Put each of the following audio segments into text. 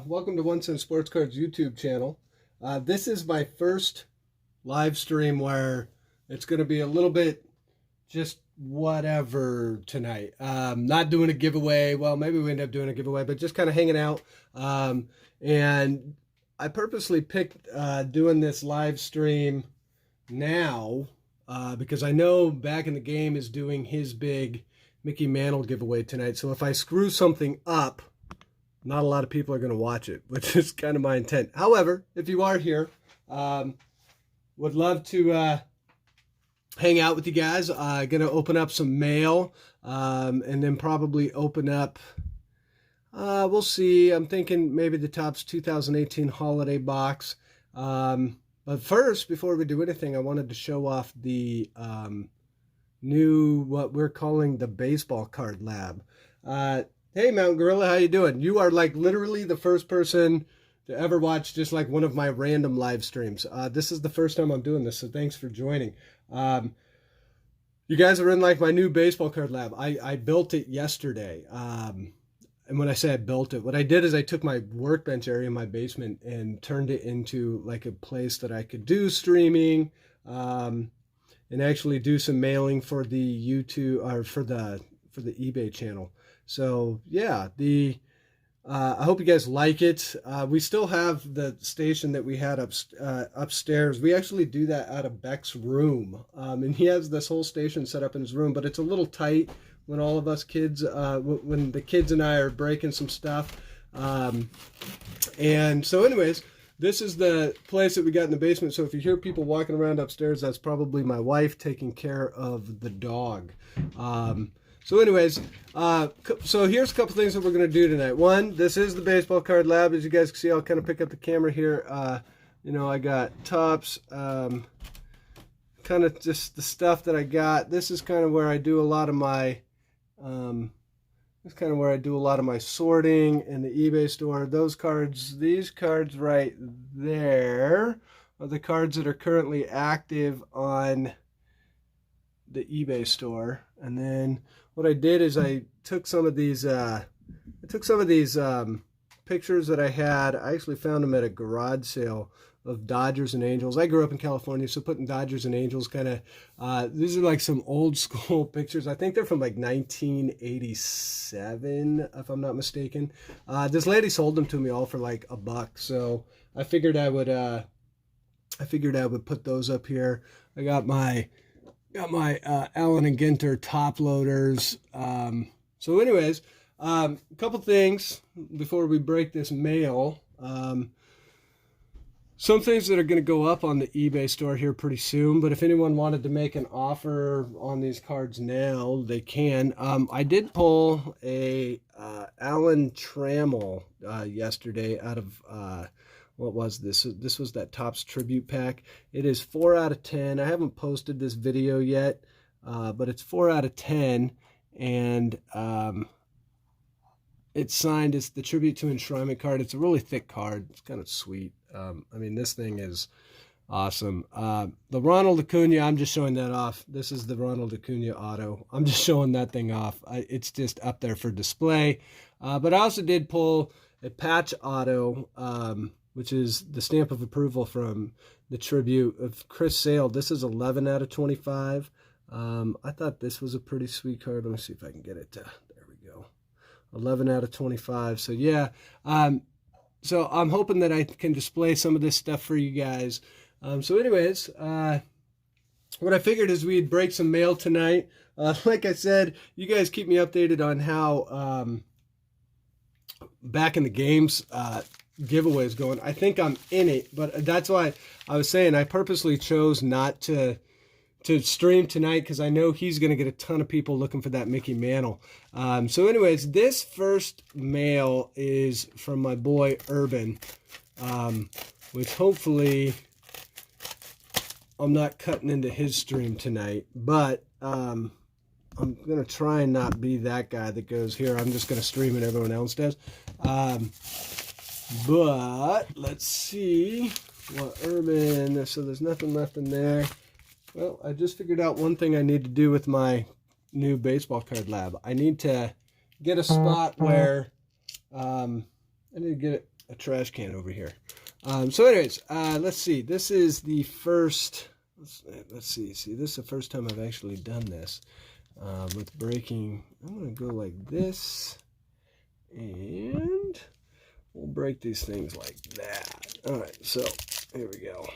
Welcome to One Cent Sports Cards YouTube channel. This is my first live stream where it's going to be a little bit just whatever tonight. Not doing a giveaway. Well, maybe we end up doing a giveaway, but just kind of hanging out. And I purposely picked doing this live stream now because I know Back in the Game is doing his big Mickey Mantle giveaway tonight. So if I screw something up, not a lot of people are going to watch it, which is kind of my intent. However, if you are here, would love to hang out with you guys. Going to open up some mail and then probably open up, we'll see. I'm thinking maybe the Topps 2018 holiday box. But first, before we do anything, I wanted to show off the new, what we're calling the baseball card lab. Hey, Mountain Gorilla, how you doing? You are like literally the first person to ever watch just like one of my random live streams. This is the first time I'm doing this, so thanks for joining. You guys are in like my new baseball card lab. I built it yesterday. And when I say I built it, what I did is I took my workbench area in my basement and turned it into like a place that I could do streaming and actually do some mailing for the YouTube or for the eBay channel. So yeah, I hope you guys like it. We still have the station that we had upstairs. We actually do that out of Beck's room, and he has this whole station set up in his room, but it's a little tight when all of us kids, when the kids and I are breaking some stuff. And so anyways, this is the place that we got in the basement. So if you hear people walking around upstairs, that's probably my wife taking care of the dog. So anyways, so here's a couple things that we're going to do tonight. One, this is the baseball card lab. As you guys can see, I'll kind of pick up the camera here. You know, I got Topps, kind of just the stuff that I got. This is kind of where I do a lot of my, sorting in the eBay store. Those cards, these cards right there are the cards that are currently active on the eBay store. And then what I did is I took some of these pictures that I had. I actually found them at a garage sale of Dodgers and Angels. I grew up in California, so putting Dodgers and Angels kind of, these are like some old school pictures. I think they're from like 1987, if I'm not mistaken. This lady sold them to me all for like $1, so I figured I would put those up here. I got my Allen and Ginter top loaders. So anyways, a couple things before we break this mail. Some things that are going to go up on the eBay store here pretty soon, but if anyone wanted to make an offer on these cards now, they can. I did pull a Alan Trammell yesterday out of what was this? This was that Topps tribute pack. It is 4 out of 10. I haven't posted this video yet, but it's 4 out of 10, and it's signed. It's the tribute to enshrinement card. It's a really thick card. It's kind of sweet. I mean, this thing is awesome. The Ronald Acuna, I'm just showing that off. This is the Ronald Acuna auto. I'm just showing that thing off. It's just up there for display. But I also did pull a patch auto, which is the stamp of approval from the tribute of Chris Sale. This is 11 out of 25. I thought this was a pretty sweet card. Let me see if I can get it. There we go. 11 out of 25. So yeah, so I'm hoping that I can display some of this stuff for you guys. So anyways, what I figured is we'd break some mail tonight. Like I said, you guys keep me updated on how Back in the Game's giveaway is going. I think I'm in it, but that's why I was saying I purposely chose not to stream tonight, because I know he's going to get a ton of people looking for that Mickey Mantle. So anyways, this first mail is from my boy Urban, which hopefully I'm not cutting into his stream tonight, but I'm going to try and not be that guy that goes, here, I'm just going to stream and everyone else does. But let's see what Urban, so there's nothing left in there. Well, I just figured out one thing I need to do with my new baseball card lab. I need to get a spot where I need to get it a trash can over here. So anyways, let's see. This is the first, let's see. See, this is the first time I've actually done this with breaking. I'm going to go like this, and we'll break these things like that. All right, so here we go.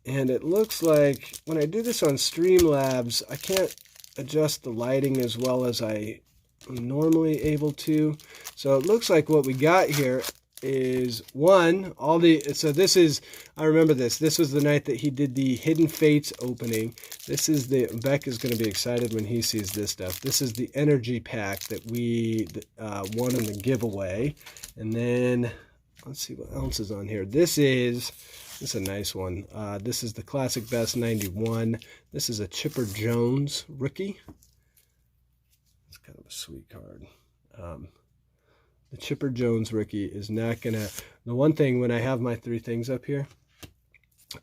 And it looks like when I do this on Streamlabs, I can't adjust the lighting as well as I am normally able to. So it looks like what we got here is so this is, I remember this was the night that he did the Hidden Fates opening. This is Beck is going to be excited when he sees this stuff. This is the energy pack that we won in the giveaway. And then let's see what else is on here. This is a nice one. This is the Classic Best 91. This is a Chipper Jones rookie. It's kind of a sweet card. The Chipper Jones rookie is not gonna. The one thing, when I have my 3 things up here,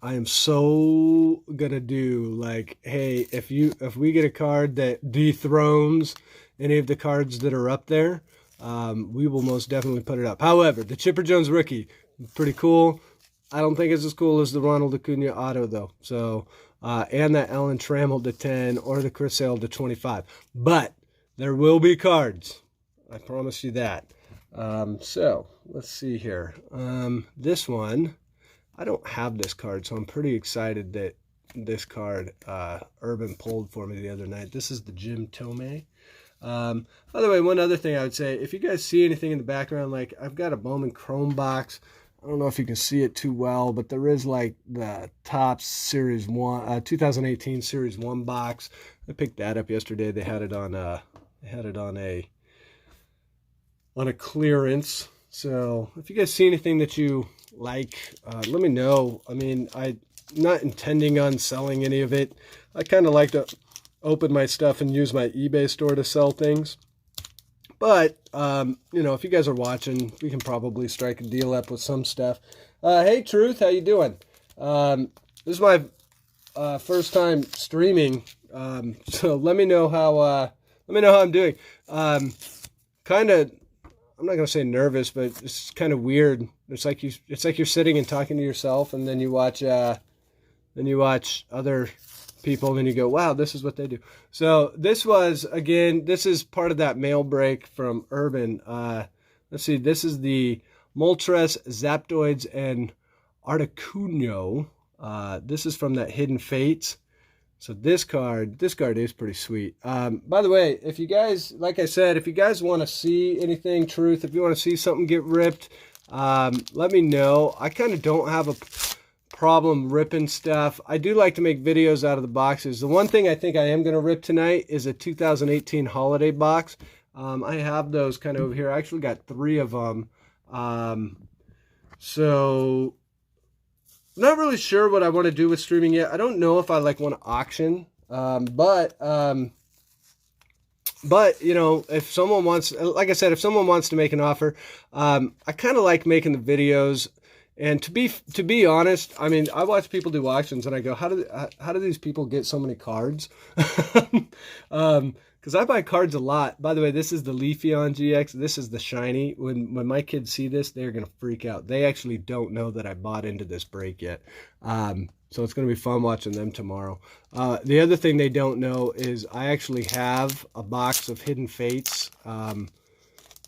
I am so gonna do like, hey, if we get a card that dethrones any of the cards that are up there, we will most definitely put it up. However, the Chipper Jones rookie, pretty cool. I don't think it's as cool as the Ronald Acuna auto though. So, and that Alan Trammell to 10 or the Chris Sale to 25. But there will be cards. I promise you that. So let's see here. This one, I don't have this card, so I'm pretty excited that this card Urban pulled for me the other night. This is the Jim Tomei. By the way, one other thing I would say, if you guys see anything in the background, like I've got a Bowman Chrome box. I don't know if you can see it too well, but there is like the Topps Series 1, 2018 Series 1 box. I picked that up yesterday. They had it on a clearance. So if you guys see anything that you like, let me know. I mean, I'm not intending on selling any of it. I kind of like to open my stuff and use my eBay store to sell things. But, you know, if you guys are watching, we can probably strike a deal up with some stuff. Hey, Truth, how you doing? This is my first time streaming, so let me know how I'm doing. Kind of, I'm not gonna say nervous, but it's kind of weird. It's like you're sitting and talking to yourself, and then you watch other people, and then you go, wow, this is what they do. So this is part of that mail break from Urban. Let's see, this is the Moltres, Zapdoids, and Articuno. This is from that Hidden Fates. So this card is pretty sweet. By the way, if you guys, like I said, if you guys want to see anything, Truth, if you want to see something get ripped, let me know. I kind of don't have a problem ripping stuff. I do like to make videos out of the boxes. The one thing I think I am going to rip tonight is a 2018 holiday box. I have those kind of over here. I actually got 3 of them. So not really sure what I want to do with streaming yet. I don't know if I want to auction. But you know, if someone wants, like I said, if someone wants to make an offer, I kind of like making the videos. And to be honest, I mean, I watch people do auctions and I go, how do these people get so many cards? Because I buy cards a lot. By the way, this is the Leafeon GX. This is the shiny. When my kids see this, they're gonna freak out. They actually don't know that I bought into this break yet. So it's gonna be fun watching them tomorrow. The other thing they don't know is I actually have a box of Hidden Fates.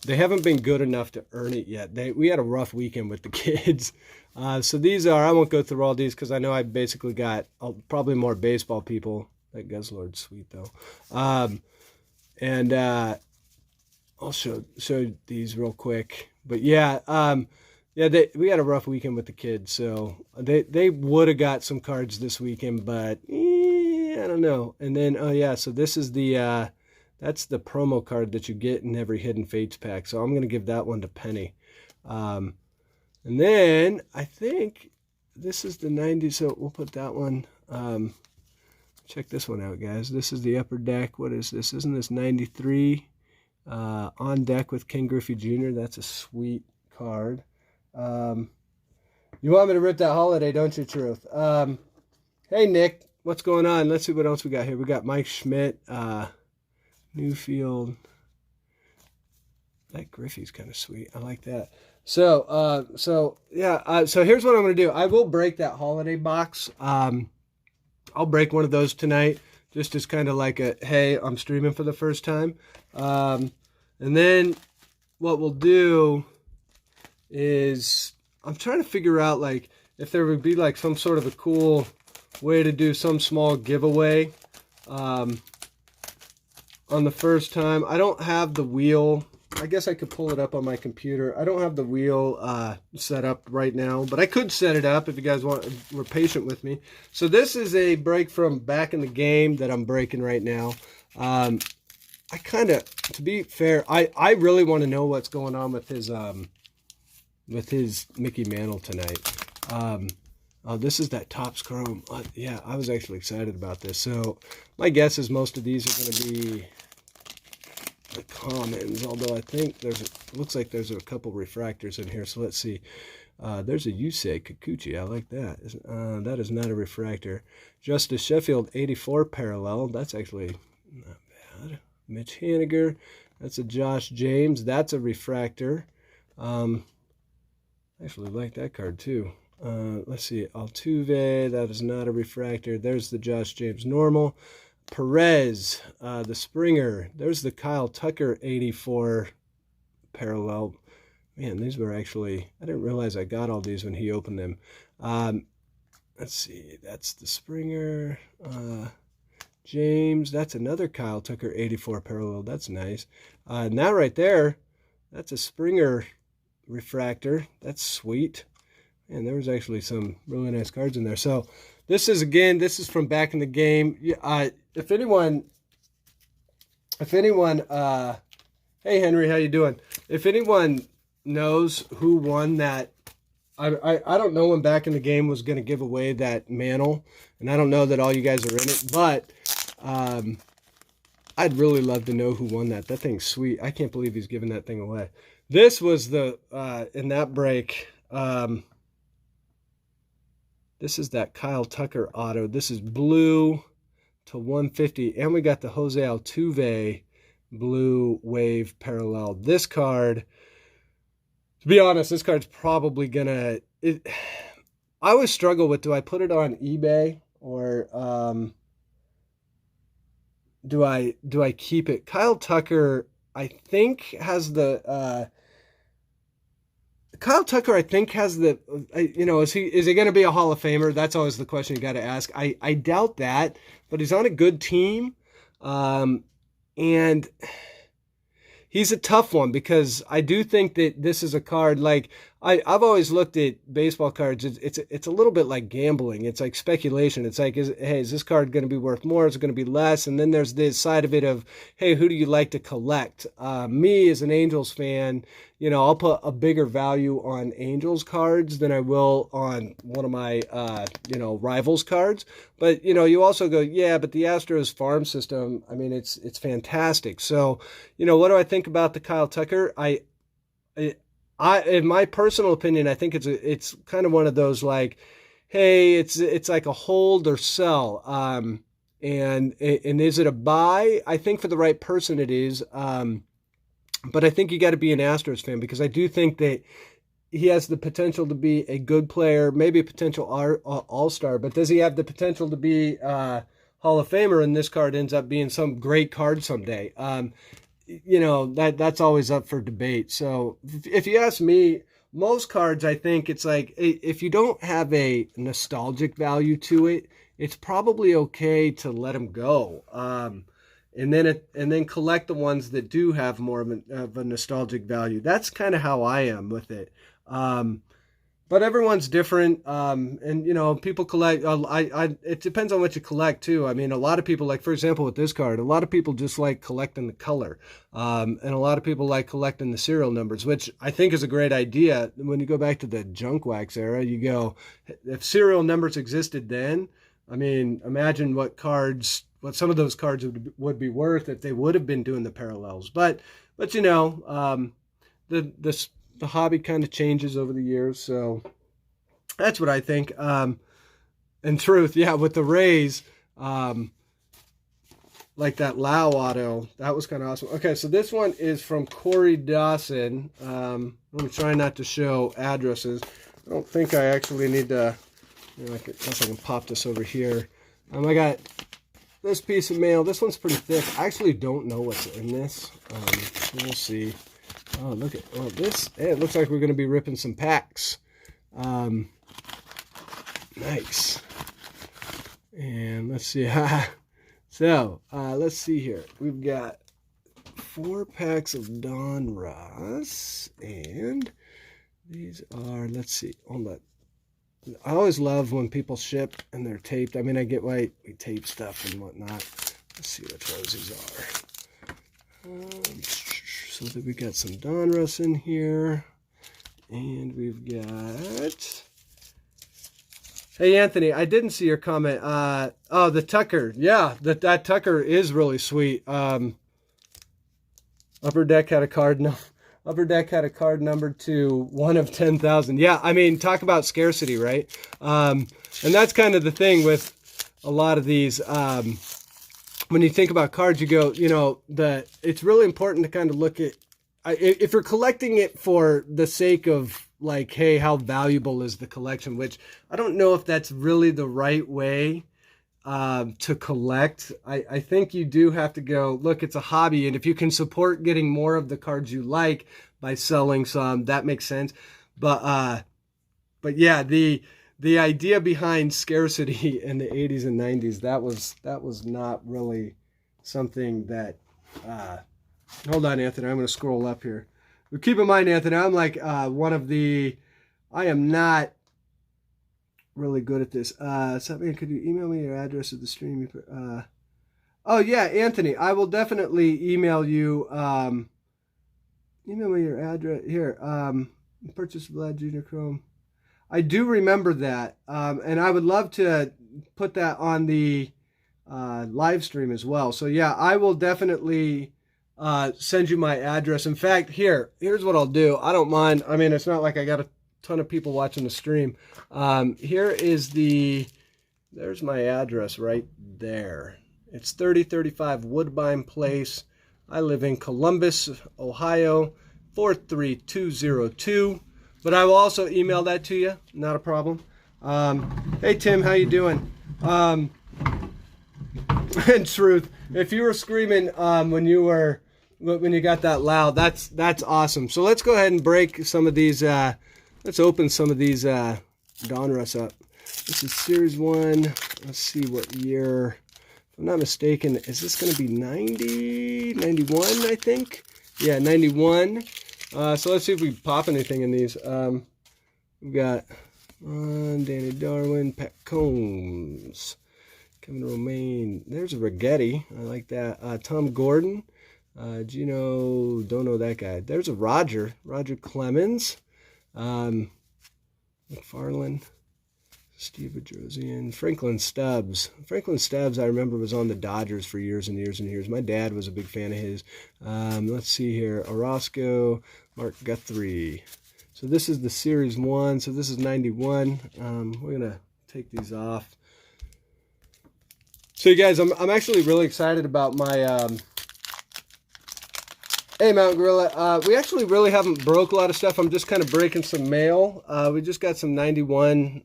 They haven't been good enough to earn it yet. We had a rough weekend with the kids. So these are, I won't go through all these because I know I basically got probably more baseball people. That Guzzlord's sweet though. And I'll show these real quick. But yeah, we had a rough weekend with the kids. So they would have got some cards this weekend, but I don't know. And then, oh yeah, so this is the... that's the promo card that you get in every Hidden Fates pack. So I'm going to give that one to Penny. And then I think this is the 90. So we'll put that one. Check this one out, guys. This is the upper deck. What is this? Isn't this 93? On deck with Ken Griffey Jr. That's a sweet card. You want me to rip that holiday, don't you, Truth? Hey, Nick. What's going on? Let's see what else we got here. We got Mike Schmidt. Newfield, That Griffey's kind of sweet. I like that. So yeah. So here's what I'm gonna do. I will break that holiday box. I'll break one of those tonight, just as kind of like a, hey, I'm streaming for the first time. And then what we'll do is I'm trying to figure out like if there would be like some sort of a cool way to do some small giveaway on the first time. I don't have the wheel. I guess I could pull it up on my computer. I don't have the wheel set up right now, but I could set it up if you guys were patient with me. So this is a break from Back in the Game that I'm breaking right now. I kind of, to be fair, I really want to know what's going on with his Mickey Mantle tonight. Oh, this is that Topps Chrome. Yeah, I was actually excited about this. So my guess is most of these are going to be the commons, although I think looks like there's a couple refractors in here. So let's see. There's a Yusei Kikuchi. I like that. That is not a refractor. Justice Sheffield 84 parallel. That's actually not bad. Mitch Haniger. That's a Josh James. That's a refractor. I actually like that card too. Let's see. Altuve. That is not a refractor. There's the Josh James normal. Perez, the Springer. There's the Kyle Tucker 84 parallel. Man, these were actually, I didn't realize I got all these when he opened them. Let's see, that's the Springer. James, that's another Kyle Tucker 84 parallel. That's nice. Now right there, that's a Springer refractor. That's sweet. And there was actually some really nice cards in there. So this is from Back in the Game. If anyone, hey Henry, how you doing? If anyone knows who won that, I don't know when Back in the Game was going to give away that mantle, and I don't know that all you guys are in it, but I'd really love to know who won that. That thing's sweet. I can't believe he's giving that thing away. This was the in that break. This is that Kyle Tucker auto. This is blue to 150. And we got the Jose Altuve blue wave parallel. This card, to be honest, this card's probably going to... I always struggle with, do I put it on eBay or do I keep it? Kyle Tucker, I think, has the... Kyle Tucker, I think, has the, is he going to be a Hall of Famer? That's always the question you got to ask. I doubt that, but he's on a good team. And he's a tough one because I do think that this is a card like I've always looked at baseball cards. It's a little bit like gambling. It's like speculation. It's like, is this card going to be worth more? Is it going to be less? And then there's this side of it of, hey, who do you like to collect? Me as an Angels fan, I'll put a bigger value on Angels cards than I will on one of my, rivals cards. But, you also go, yeah, but the Astros farm system, I mean, it's fantastic. So, what do I think about the Kyle Tucker? In my personal opinion, I think it's kind of one of those like, hey, it's like a hold or sell. And is it a buy? I think for the right person it is. But I think you got to be an Astros fan because I do think that he has the potential to be a good player, maybe a potential all-star, but does he have the potential to be Hall of Famer? And this card ends up being some great card someday. That's always up for debate. So if you ask me, most cards, I think it's like, if you don't have a nostalgic value to it, it's probably okay to let them go. And then collect the ones that do have more of a nostalgic value. That's kind of how I am with it. But everyone's different. And people collect, it depends on what you collect too. I mean, a lot of people, like, for example, with this card, a lot of people just like collecting the color. And a lot of people like collecting the serial numbers, which I think is a great idea. When you go back to the junk wax era, you go, if serial numbers existed then, I mean, imagine what some of those cards would be worth if they would have been doing the parallels. But the hobby kind of changes over the years, so that's what I think. In truth, yeah, with the Rays, like that Lau auto. That was kind of awesome. Okay, so this one is from Corey Dawson. I'm trying not to show addresses. I don't think I actually need to, you know, unless I can pop this over here. I got this piece of mail. This one's pretty thick. I actually don't know what's in this. We'll see. Oh, look at, oh, this. Hey, it looks like we're going to be ripping some packs. Nice. And let's see. So, let's see here. We've got 4 packs of Don Ross. And these are, let's see. Hold on. I always love when people ship and they're taped. I mean, I get why we tape stuff and whatnot. Let's see what roses are. So that we got some Donruss in here. And we've got... Hey, Anthony, I didn't see your comment. Oh, the Tucker. Yeah, that Tucker is really sweet. Upper Deck had a card numbered to 1 of 10,000. Yeah, I mean, talk about scarcity, right? And that's kind of the thing with a lot of these. When you think about cards, you go, you know, it's really important to kind of look at, if you're collecting it for the sake of like, hey, how valuable is the collection? Which I don't know if that's really the right way to collect. I think you do have to go, look, it's a hobby, and if you can support getting more of the cards you like by selling some, that makes sense. But yeah, the idea behind scarcity in the 80s and 90s, that was not really something that hold on, Anthony, I'm going to scroll up here. But keep in mind, Anthony, I'm like I am not really good at this. Something, could you email me your address of the stream? Oh yeah, Anthony, I will definitely email you. Email me your address here. Purchase Vlad Junior Chrome. I do remember that, and I would love to put that on the live stream as well. So yeah, I will definitely send you my address. In fact, here's what I'll do. I don't mind. I mean, it's not like I got a ton of people watching the stream. Here is there's my address right there. It's 3035 Woodbine Place. I live in Columbus, Ohio, 43202. But I will also email that to you. Not a problem. Hey, Tim, how you doing? In truth, if you were screaming when you got that loud, that's awesome. So let's go ahead and break some of these. Let's open some of these Donruss up. This is Series 1. Let's see what year. If I'm not mistaken, is this going to be 90, 91, I think? Yeah, 91. So let's see if we pop anything in these. We've got Danny Darwin, Pat Combs, Kevin Romaine. There's a Rigetti. I like that. Tom Gordon. Gino, don't know that guy. There's a Roger Clemens. McFarland. Steve Bedrosian. Franklin Stubbs. Franklin Stubbs, I remember, was on the Dodgers for years and years and years. My dad was a big fan of his. Let's see here. Orozco, Mark Guthrie. So this is the Series 1. So this is 91. We're going to take these off. So you guys, I'm actually really excited about my... Hey, Mountain Gorilla. We actually really haven't broke a lot of stuff. I'm just kind of breaking some mail. We just got some 91.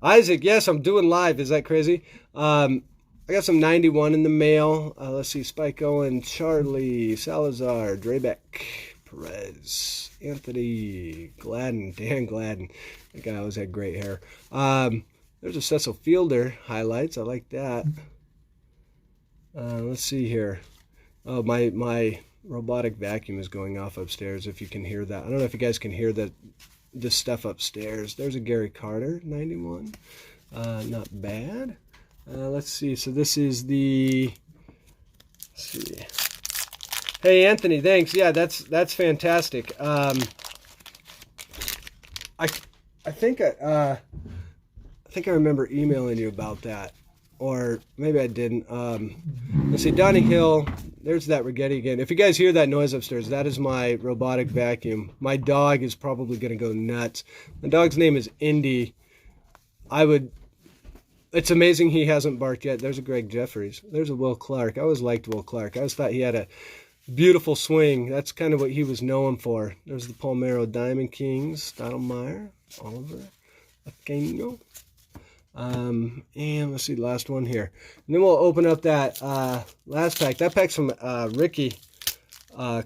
Isaac, yes, I'm doing live. Is that crazy? I got some 91 in the mail. Let's see. Spike Owen, Charlie, Salazar, Drebeck, Perez, Anthony, Gladden, Dan Gladden. That guy always had great hair. There's a Cecil Fielder highlights. I like that. Let's see here. Oh, my robotic vacuum is going off upstairs, if you can hear that. I don't know if you guys can hear this stuff upstairs. There's a Gary Carter, 91. Not bad. Let's see. So this is the... Let's see. Hey, Anthony, thanks. Yeah, that's fantastic. I think I remember emailing you about that. Or maybe I didn't. Let's see, Donnie Hill. There's that Rigetti again. If you guys hear that noise upstairs, that is my robotic vacuum. My dog is probably going to go nuts. My dog's name is Indy. I would It's amazing he hasn't barked yet. There's a Greg Jeffries. There's a Will Clark. I always liked Will Clark. I always thought he had a beautiful swing. That's kind of what he was known for. There's the Palmero Diamond Kings, Stottlemyre, Oliver, Acuna. And let's see the last one here. And then we'll open up that last pack. That pack's from Ricky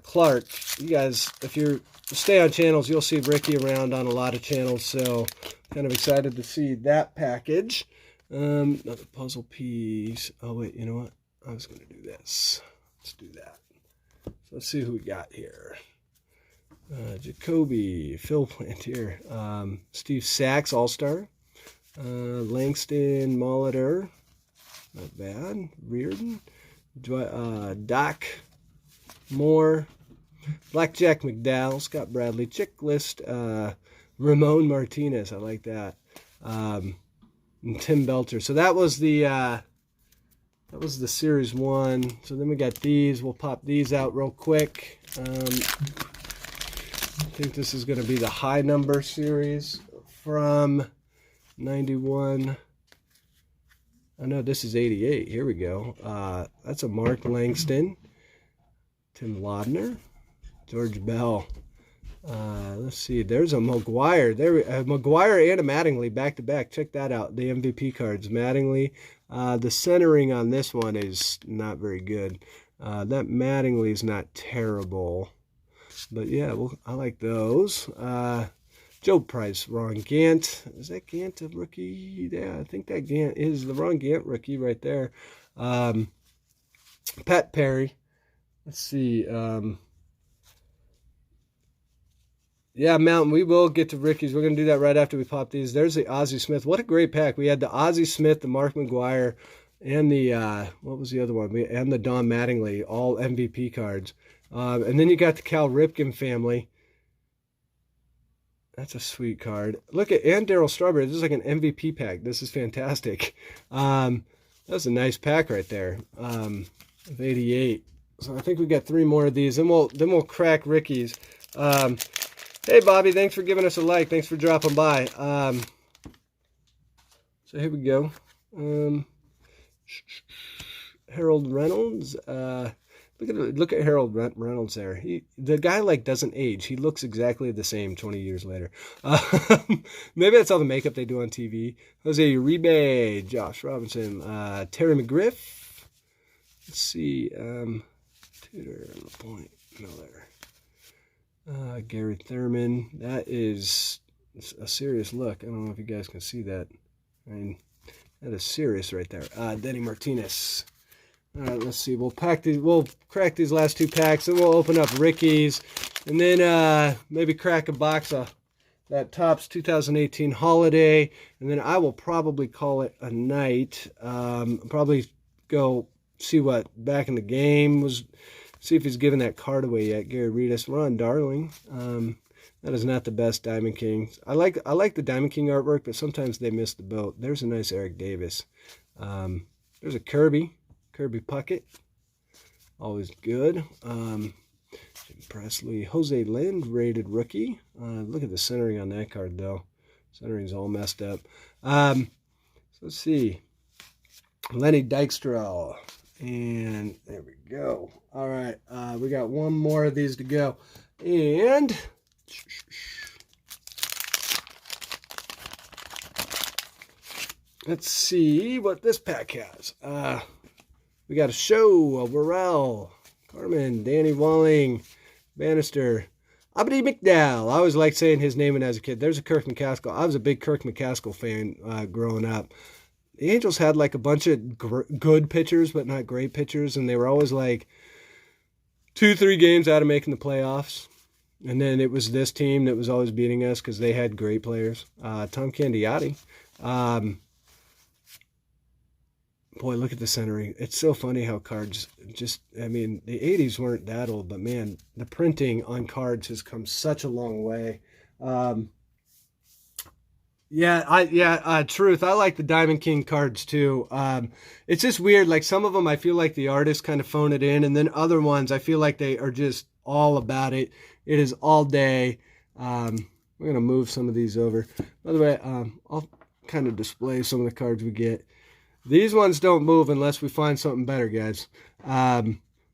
Clark. You guys, if you stay on channels, you'll see Ricky around on a lot of channels. So kind of excited to see that package. Another puzzle piece. Oh, wait, you know what? I was going to do this. Let's do that. So let's see who we got here. Jacoby, Phil Plantier, Steve Sachs, All-Star. Langston Molitor, not bad. Reardon, Doc Moore, Blackjack McDowell, Scott Bradley, Chicklist, Ramon Martinez. I like that. And Tim Belter. So that was the series 1. So then we got these. We'll pop these out real quick. I think this is going to be the high number series from 91. Oh no, this is 88. Here we go. That's a Mark Langston, Tim Laudner, George Bell. Let's see. There's a McGuire. McGuire and a Mattingly back to back. Check that out. The MVP cards. Mattingly. The centering on this one is not very good. That Mattingly is not terrible, but yeah, well, I like those. Joe Price, Ron Gant. Is that Gant a rookie? Yeah, I think that Gant is the Ron Gant rookie right there. Pat Perry. Let's see. Yeah, Mountain, we will get to Ricky's. We're going to do that right after we pop these. There's the Ozzie Smith. What a great pack. We had the Ozzie Smith, the Mark McGuire, and the, what was the other one? And the Don Mattingly, all MVP cards. And then you got the Cal Ripken family. That's a sweet card. Look at, and Darryl Strawberry. This is like an MVP pack. This is fantastic. That's a nice pack right there. Of 88. So I think we got 3 more of these. Then we'll crack Ricky's. Hey Bobby, thanks for giving us a like. Thanks for dropping by. So here we go. Harold Reynolds. Look at Harold Reynolds there. The guy like doesn't age. He looks exactly the same 20 years later. Maybe that's all the makeup they do on TV. Jose Uribe, Josh Robinson, Terry McGriff. Let's see. Tudor, LaPointe, Miller, Gary Thurman. That is a serious look. I don't know if you guys can see that. I mean, that is serious right there. Denny Martinez. All right, let's see. We'll crack these last 2 packs, and we'll open up Ricky's, and then maybe crack a box of that Topps 2018 Holiday, and then I will probably call it a night. Probably go see what Back in the Game was. See if he's given that card away yet. Gary Reedus, Ron Darling. That is not the best Diamond King. I like the Diamond King artwork, but sometimes they miss the boat. There's a nice Eric Davis. There's a Kirby Puckett, always good. Jim Presley, Jose Lind, rated rookie. Look at the centering on that card, though. Centering's all messed up. So let's see. Lenny Dykstra, and there we go. All right, we got 1 more of these to go, and let's see what this pack has. We got a Show, a Burrell, Carmen, Danny Walling, Bannister, Abdi McDowell. I always liked saying his name when I was a kid. There's a Kirk McCaskill. I was a big Kirk McCaskill fan growing up. The Angels had like a bunch of good pitchers, but not great pitchers, and they were always like 2-3 games out of making the playoffs. And then it was this team that was always beating us because they had great players. Tom Candiotti. Boy, look at the centering. It's so funny how cards just, I mean, the 80s weren't that old, but man, the printing on cards has come such a long way. Truth. I like the Diamond King cards too. It's just weird. Like some of them, I feel like the artists kind of phone it in, and then other ones, I feel like they are just all about it. It is all day. We're going to move some of these over. By the way, I'll kind of display some of the cards we get. These ones don't move unless we find something better, guys.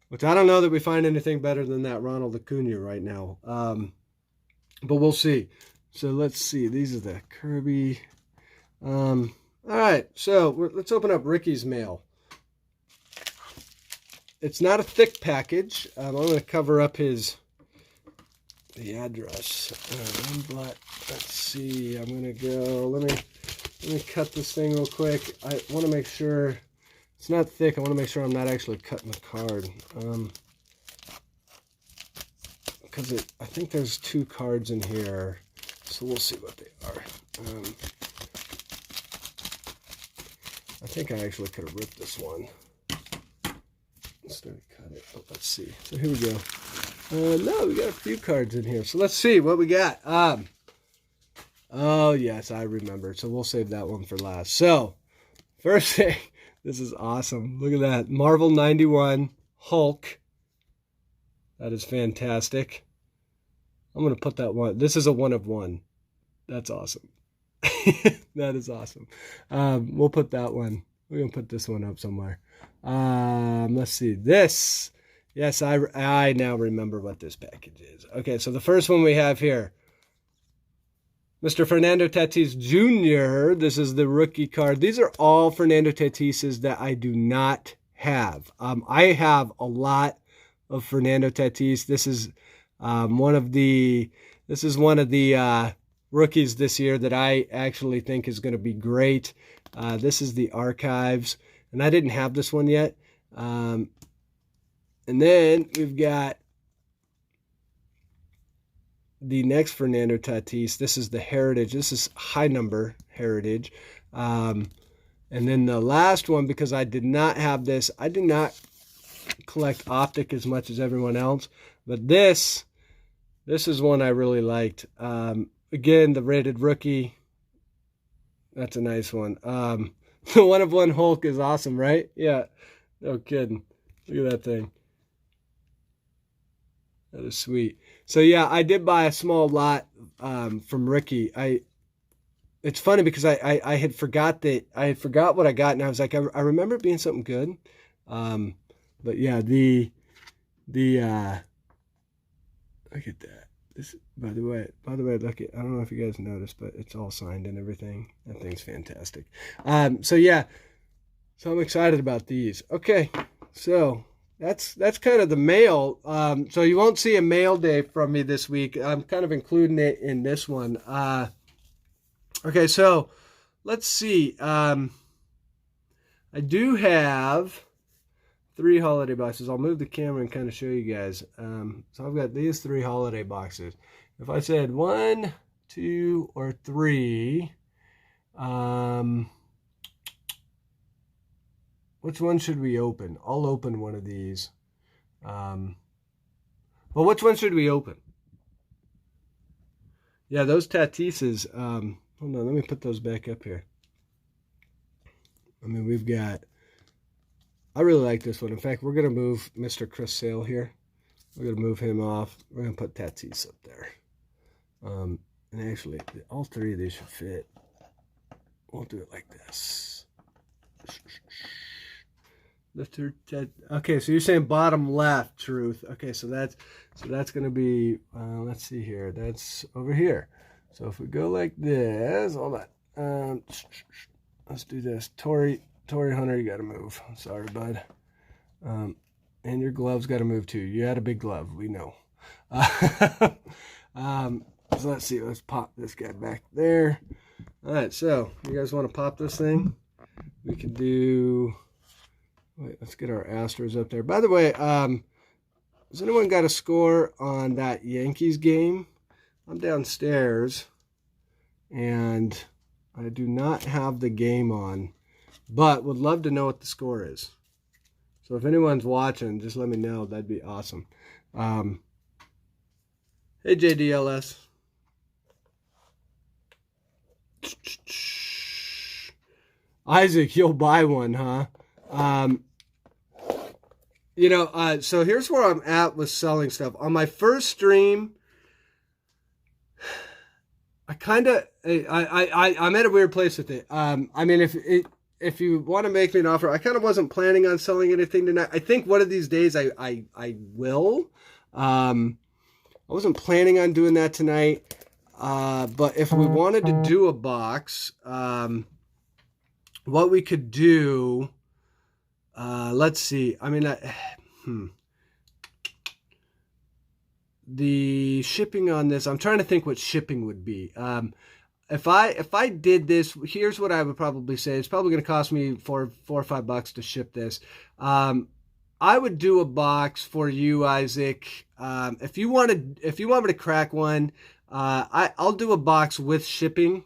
Which I don't know that we find anything better than that Ronald Acuna right now. But we'll see. So let's see. These are the Kirby. All right. So let's open up Ricky's mail. It's not a thick package. I'm going to cover up the address. Let's see. I'm going to go. Let me cut this thing real quick. I want to make sure it's not thick. I want to make sure I'm not actually cutting the card. Because I think there's 2 cards in here. So we'll see what they are. I think I actually could have ripped this one. Instead of cut it. Oh, let's see. So here we go. No, we got a few cards in here. So let's see what we got. Oh, yes, I remember. So we'll save that one for last. So, first thing, this is awesome. Look at that. Marvel 91 Hulk. That is fantastic. I'm going to put that one. This is a 1 of 1. That's awesome. That is awesome. We'll put that one. We're going to put this one up somewhere. Let's see. This. Yes, I now remember what this package is. Okay, so the first one we have here. Mr. Fernando Tatis Jr. This is the rookie card. These are all Fernando Tatises that I do not have. I have a lot of Fernando Tatis. This is one of the rookies this year that I actually think is going to be great. This is the Archives, and I didn't have this one yet. And then we've got the next Fernando Tatis. This is the Heritage. This is high number Heritage. And then the last one, because I did not have this, I did not collect Optic as much as everyone else, but this is one I really liked. Again, the rated rookie. That's a nice one. The 1 of 1 Hulk is awesome, right? Yeah, no kidding. Look at that thing. That is sweet. So yeah, I did buy a small lot from Ricky. It's funny because I had forgot what I got, and I was like, I remember it being something good. But yeah, the look at that. This, by the way, look at, I don't know if you guys noticed, but it's all signed and everything. That thing's fantastic. So yeah, so I'm excited about these. Okay, so that's kind of the mail. So you won't see a mail day from me this week. I'm kind of including it in this one. Okay, so let's see. I do have 3 holiday boxes. I'll move the camera and kind of show you guys. So I've got these 3 holiday boxes. If I said 1, 2, or 3, which one should we open? I'll open one of these. Well, which one should we open? Yeah, those Tatises. Hold on, let me put those back up here. I mean, we've got... I really like this one. In fact, we're going to move Mr. Chris Sale here. We're going to move him off. We're going to put Tatis up there. And actually, all 3 of these should fit. We'll do it like this. Okay, so you're saying bottom left, Truth. Okay, so that's going to be, let's see here. That's over here. So if we go like this, hold on. Let's do this. Tory Hunter, you got to move. Sorry, bud. And your glove's got to move too. You had a big glove, we know. So let's see. Let's pop this guy back there. All right, so you guys want to pop this thing? We could do... Wait, let's get our Astros up there. By the way, has anyone got a score on that Yankees game? I'm downstairs, and I do not have the game on, but would love to know what the score is. So if anyone's watching, just let me know. That'd be awesome. Hey, JDLS. Isaac, you'll buy one, huh? So here's where I'm at with selling stuff. On my first stream, I'm at a weird place with it. I mean, if you want to make me an offer, I kind of wasn't planning on selling anything tonight. I think one of these days I will. I wasn't planning on doing that tonight. But if we wanted to do a box, what we could do, let's see. I mean, the shipping on this, I'm trying to think what shipping would be. If I did this, here's what I would probably say. It's probably going to cost me $4 or $5 to ship this. I would do a box for you, Isaac. If you want me to crack one, I'll do a box with shipping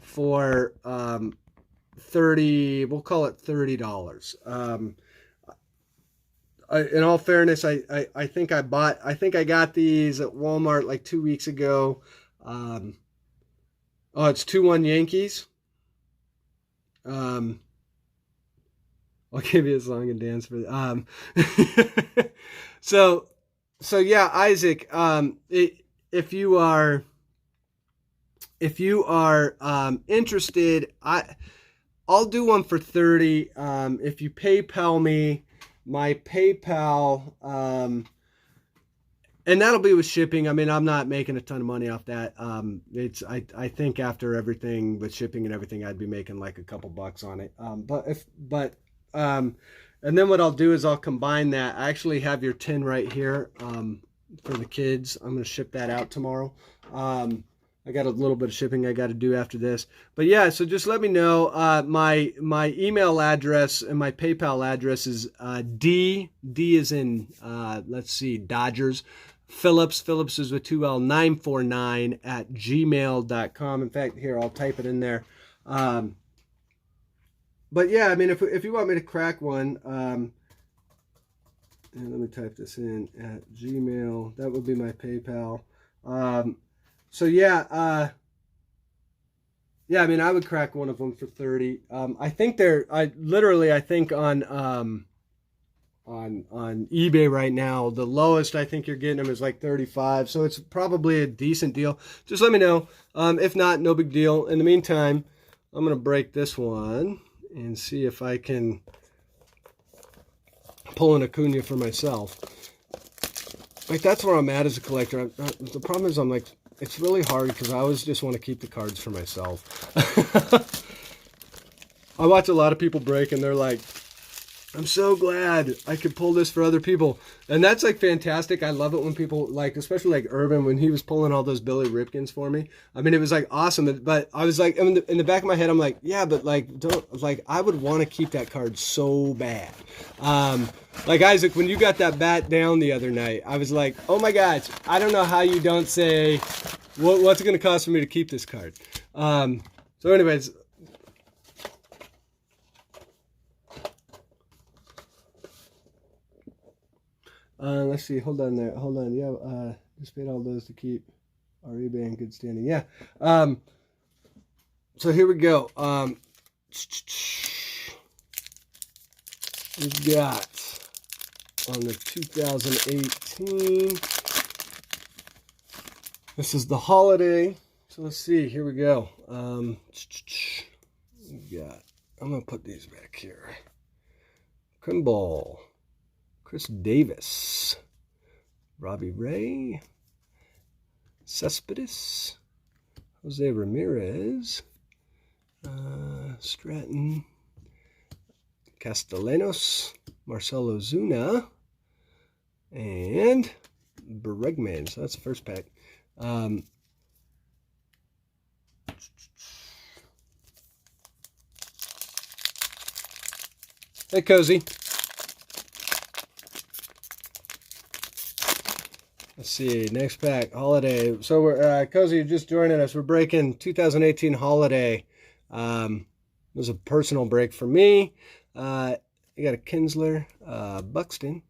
for 30. We'll call it $30. In all fairness, I think I got these at Walmart like 2 weeks ago. It's 2-1 Yankees. I'll give you a song and dance for so yeah, Isaac, if you are interested, I'll do one for 30. If you PayPal me, my PayPal, and that'll be with shipping. I mean, I'm not making a ton of money off that. I think after everything with shipping and everything, I'd be making like a couple bucks on it. And then what I'll do is I'll combine that. I actually have your tin right here, for the kids. I'm going to ship that out tomorrow. I got a little bit of shipping I got to do after this. But yeah, so just let me know. My email address and my PayPal address is D is in, let's see, Dodgers. Phillips is with 2L, 949 at gmail.com. In fact, here, I'll type it in there. But yeah, I mean, if you want me to crack one, and let me type this in at Gmail. That would be my PayPal. So yeah, I mean, I would crack one of them for 30. I think I think on eBay right now, the lowest I think you're getting them is like 35. So it's probably a decent deal. Just let me know. If not, no big deal. In the meantime, I'm going to break this one and see if I can pull an Acuna for myself. Like, that's where I'm at as a collector. The problem is, I'm like, it's really hard because I always just want to keep the cards for myself. I watch a lot of people break and they're like, I'm so glad I could pull this for other people. And that's like fantastic. I love it when people, like, especially like Urban, when he was pulling all those Billy Ripkins for me. I mean, it was like awesome. But I was like, in the back of my head, I'm like, yeah, but like, I would want to keep that card so bad. Like, Isaac, when you got that bat down the other night, I was like, oh my gosh, I don't know how you don't say, what's it going to cost for me to keep this card? So anyways, let's see. Hold on there. Hold on. Yeah. Just paid all those to keep our eBay in good standing. Yeah. So here we go. We've got on the 2018. This is the holiday. So let's see. Here we go. We've got. I'm gonna put these back here. Kimball. Chris Davis, Robbie Ray, Cespedes, Jose Ramirez, Stratton, Castellanos, Marcelo Zuna, and Bregman. So that's the first pack. Hey, Cozy. Let's see, next pack, holiday. So we're, Cozy, you're just joining us. We're breaking 2018 holiday. It was a personal break for me. You got a Kinsler, Buxton.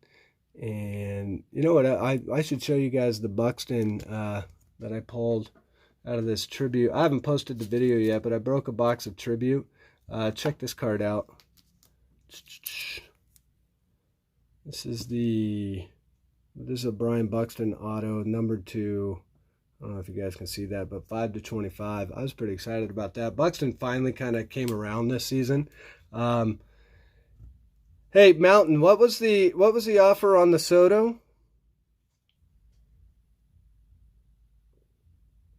And you know what? I should show you guys the Buxton that I pulled out of this tribute. I haven't posted the video yet, but I broke a box of tribute. Check this card out. This is a Brian Buxton auto, numbered to, I don't know if you guys can see that, but 5/25. I was pretty excited about that. Buxton finally kind of came around this season. Hey, Mountain, what was the offer on the Soto?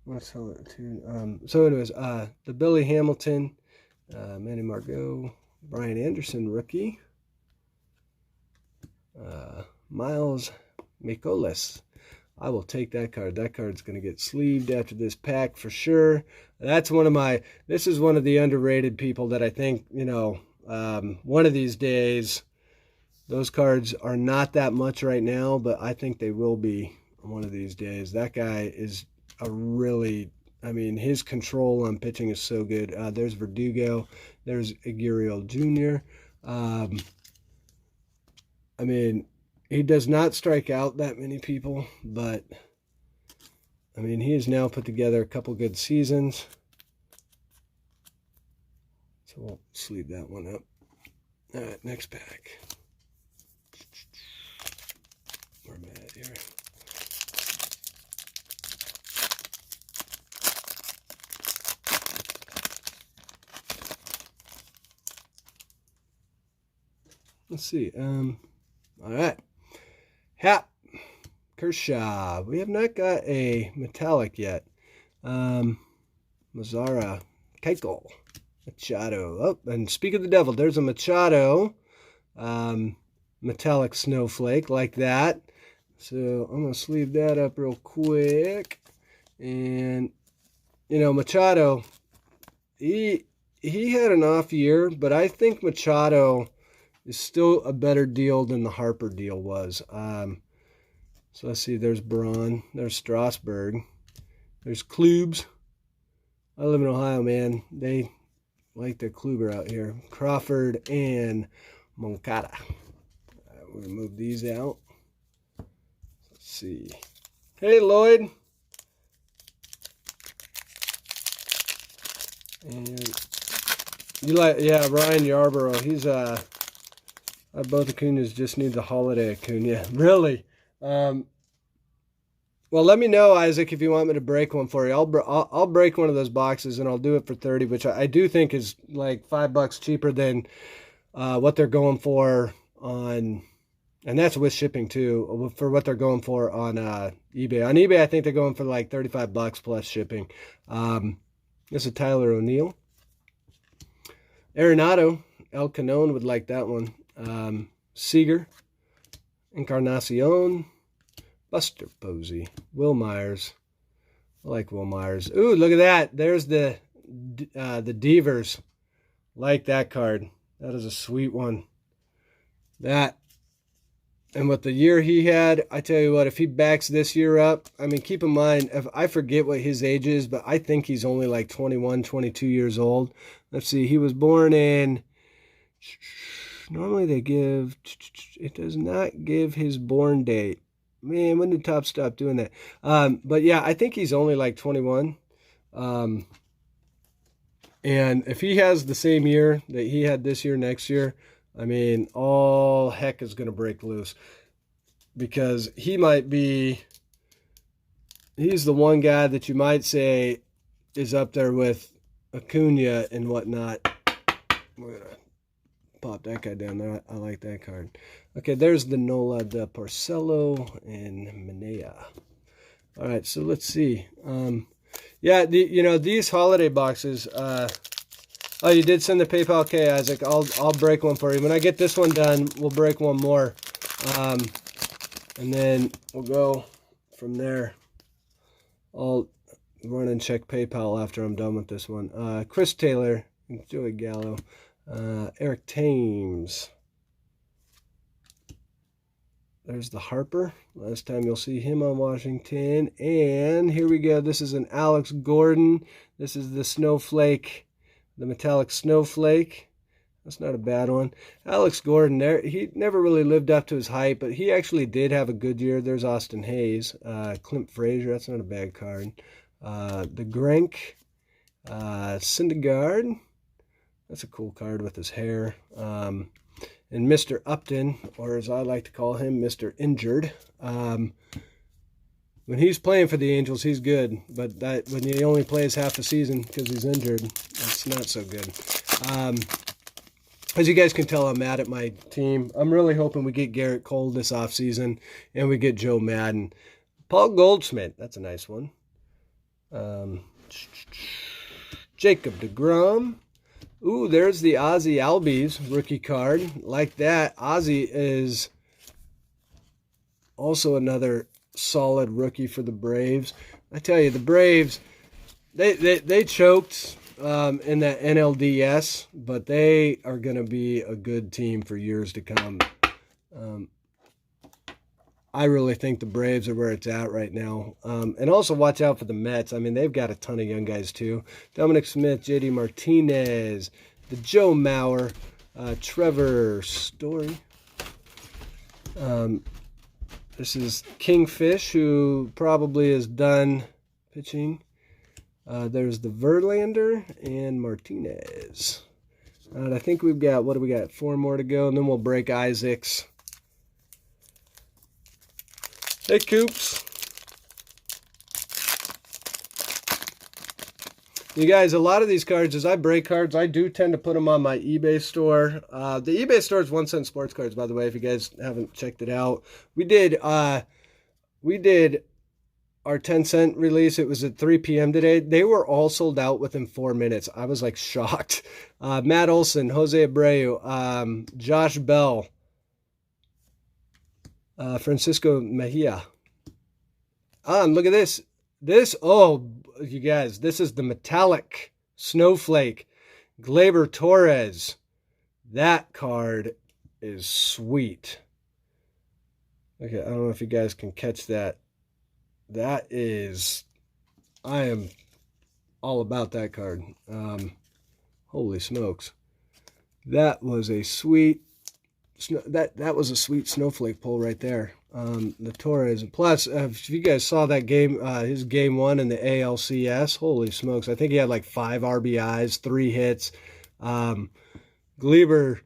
Let's tell it to. So anyways, the Billy Hamilton, Manny Margot, Brian Anderson rookie, Miles Mikolas. I will take that card. That card's going to get sleeved after this pack for sure. That's this is one of the underrated people that I think, one of these days, those cards are not that much right now, but I think they will be one of these days. That guy is his control on pitching is so good. There's Verdugo. There's Aguirre Jr. He does not strike out that many people, but he has now put together a couple good seasons. So we'll sleeve that one up. All right, next pack. Where am I at here? Let's see. All right. Hap Kershaw. We have not got a metallic yet. Mazzara, Keuchel, Machado. Oh, and speak of the devil, there's a Machado metallic snowflake like that. So I'm going to sleeve that up real quick. And, Machado, he had an off year, but I think Machado is still a better deal than the Harper deal was. So let's see, there's Braun, there's Strasburg, there's Klubs. I live in Ohio, man. They like the Kluber out here. Crawford and Moncada. We're going to move these out. Let's see. Hey, Lloyd. And Ryan Yarborough. He's both Acunas just need the holiday Acuna. Really? Well, let me know, Isaac, if you want me to break one for you. I'll break one of those boxes, and I'll do it for 30, which I do think is like $5 cheaper than what they're going for on, and that's with shipping too, for what they're going for on eBay. On eBay, I think they're going for like $35 plus shipping. This is Tyler O'Neill. Arenado, El Canon would like that one. Seager, Encarnacion, Buster Posey, Will Myers. I like Will Myers. Ooh, look at that. There's the Devers. Like that card. That is a sweet one. That, and with the year he had, I tell you what, if he backs this year up, keep in mind, if I forget what his age is, but I think he's only like 21, 22 years old. Let's see, he was born in, normally they give, it does not give his born date. Man, when did Top stop doing that? But yeah, I think he's only like 21. And if he has the same year that he had this year, next year, all heck is going to break loose. Because he's the one guy that you might say is up there with Acuna and whatnot. We're going to pop that guy down there. I like that card. Okay, there's the Nola de Porcello and Manea. All right, so let's see. These holiday boxes. Oh, you did send the PayPal. Okay, Isaac. I'll break one for you. When I get this one done, we'll break one more, and then we'll go from there. I'll run and check PayPal after I'm done with this one. Chris Taylor, Joey Gallo, Eric Thames. There's the Harper. Last time you'll see him on Washington. And here we go. This is an Alex Gordon. This is the Snowflake, the metallic Snowflake. That's not a bad one. Alex Gordon, he never really lived up to his hype, but he actually did have a good year. There's Austin Hayes. Clint Frazier, that's not a bad card. The Grank. Syndergaard. That's a cool card with his hair. And Mr. Upton, or as I like to call him, Mr. Injured. When he's playing for the Angels, he's good. But when he only plays half the season because he's injured, that's not so good. As you guys can tell, I'm mad at my team. I'm really hoping we get Garrett Cole this offseason and we get Joe Madden. Paul Goldschmidt, that's a nice one. Jacob deGrom. Ooh, there's the Ozzie Albies rookie card. Like that. Ozzie is also another solid rookie for the Braves. I tell you, the Braves, they choked in that NLDS, but they are going to be a good team for years to come. I really think the Braves are where it's at right now. And also watch out for the Mets. I mean, they've got a ton of young guys too. Dominic Smith, JD Martinez, the Joe Mauer, Trevor Story. This is Kingfish, who probably is done pitching. There's the Verlander and Martinez. I think we've got, what do we got? 4 more to go, and then we'll break Isaacs. Hey, Coops. You guys, a lot of these cards, as I break cards, I do tend to put them on my eBay store. The eBay store is 1 Cent Sports Cards, by the way, if you guys haven't checked it out. We did our 10-cent release. It was at 3 p.m. today. They were all sold out within 4 minutes. I was like shocked. Matt Olson, Jose Abreu, Josh Bell, Francisco Mejia. And look at this. Oh, you guys, this is the metallic snowflake Gleyber Torres. That card is sweet. Okay, I don't know if you guys can catch that. That is, I am all about that card. Holy smokes. That was a sweet, that was a sweet snowflake pull right there. The Torres. Plus, if you guys saw that game, his game 1 in the ALCS, holy smokes. I think he had like 5 RBIs, 3 hits. Gleyber,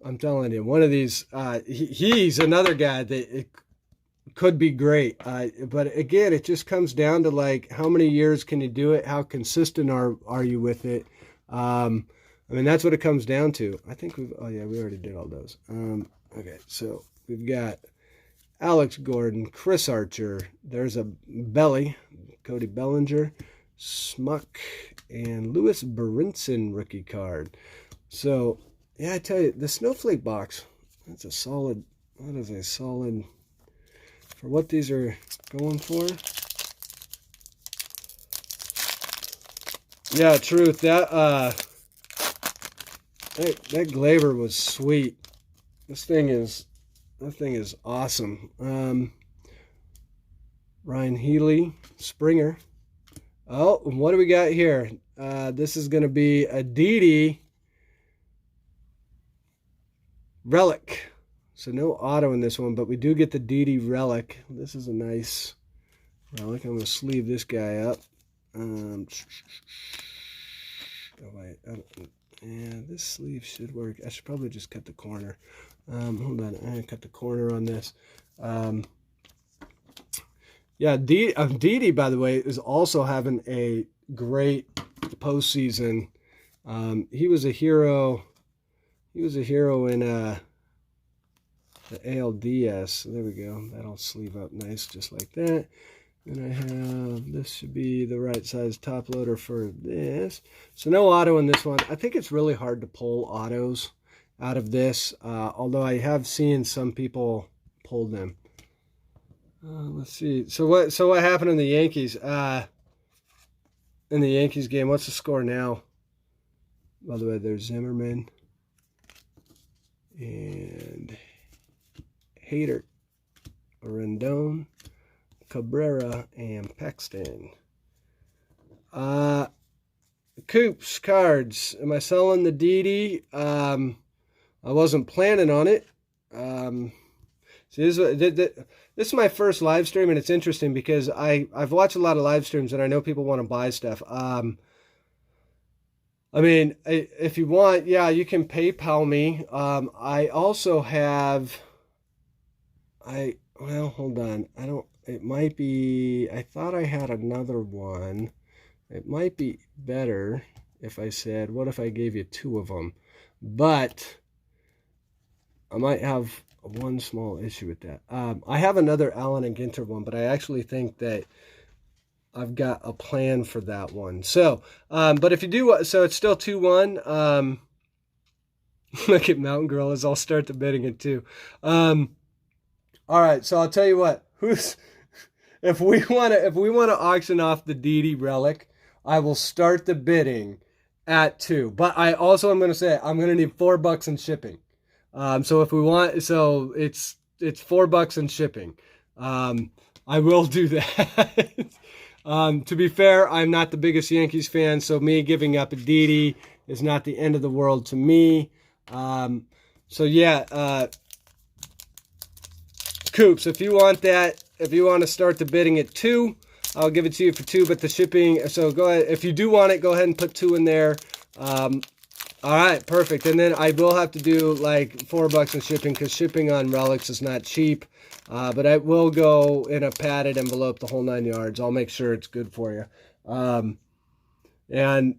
I'm telling you, one of these, he's another guy that it could be great. But again, it just comes down to like, how many years can you do it? How consistent are you with it? I mean, that's what it comes down to. I think we already did all those. Okay, so we've got Alex Gordon, Chris Archer. There's a Belly, Cody Bellinger, Smuck, and Lewis Brinson rookie card. So, yeah, I tell you, the Snowflake box, that is a solid, for what these are going for. Yeah, truth, that Gleyber was sweet. This thing is awesome. Ryan Healy, Springer. Oh, what do we got here? This is going to be a Didi Relic. So no auto in this one, but we do get the Didi Relic. This is a nice relic. I'm going to sleeve this guy up. Yeah, this sleeve should work. I should probably just cut the corner. Hold on, I'm going to cut the corner on this. Yeah, Didi, by the way, is also having a great postseason. He was a hero. He was a hero in the ALDS. There we go. That'll sleeve up nice, just like that. And I have, this should be the right size top loader for this. So no auto in this one. I think it's really hard to pull autos out of this, although I have seen some people pull them. Let's see. So what happened in the Yankees? In the Yankees game, what's the score now? By the way, there's Zimmerman and Hader, Rendon, Cabrera, and Paxton. Coops cards. Am I selling the Didi? I wasn't planning on it. See, this is my first live stream, and it's interesting because I've watched a lot of live streams, and I know people want to buy stuff. I mean, if you want, yeah, you can PayPal me. I also have, well, hold on. It might be, I thought I had another one. It might be better if I said, what if I gave you 2 of them? but I might have one small issue with that. I have another Allen and Ginter one, but I actually think that I've got a plan for that one. So, but if you do, so it's still 2-1. Look at Mountain Gorillas. I'll start the bidding at 2. All right. So I'll tell you what. If we want to auction off the Didi relic, I will start the bidding at 2. But I also am going to say I'm going to need $4 in shipping. So if we want, so it's $4 in shipping. I will do that. To be fair, I'm not the biggest Yankees fan, so me giving up a Didi is not the end of the world to me. So yeah, Coops, if you want that, if you want to start the bidding at 2, I'll give it to you for 2, but the shipping, so go ahead. If you do want it, go ahead and put 2 in there. All right, perfect. And then I will have to do like $4 in shipping because shipping on relics is not cheap. But I will go in a padded envelope the whole 9 yards. I'll make sure it's good for you. And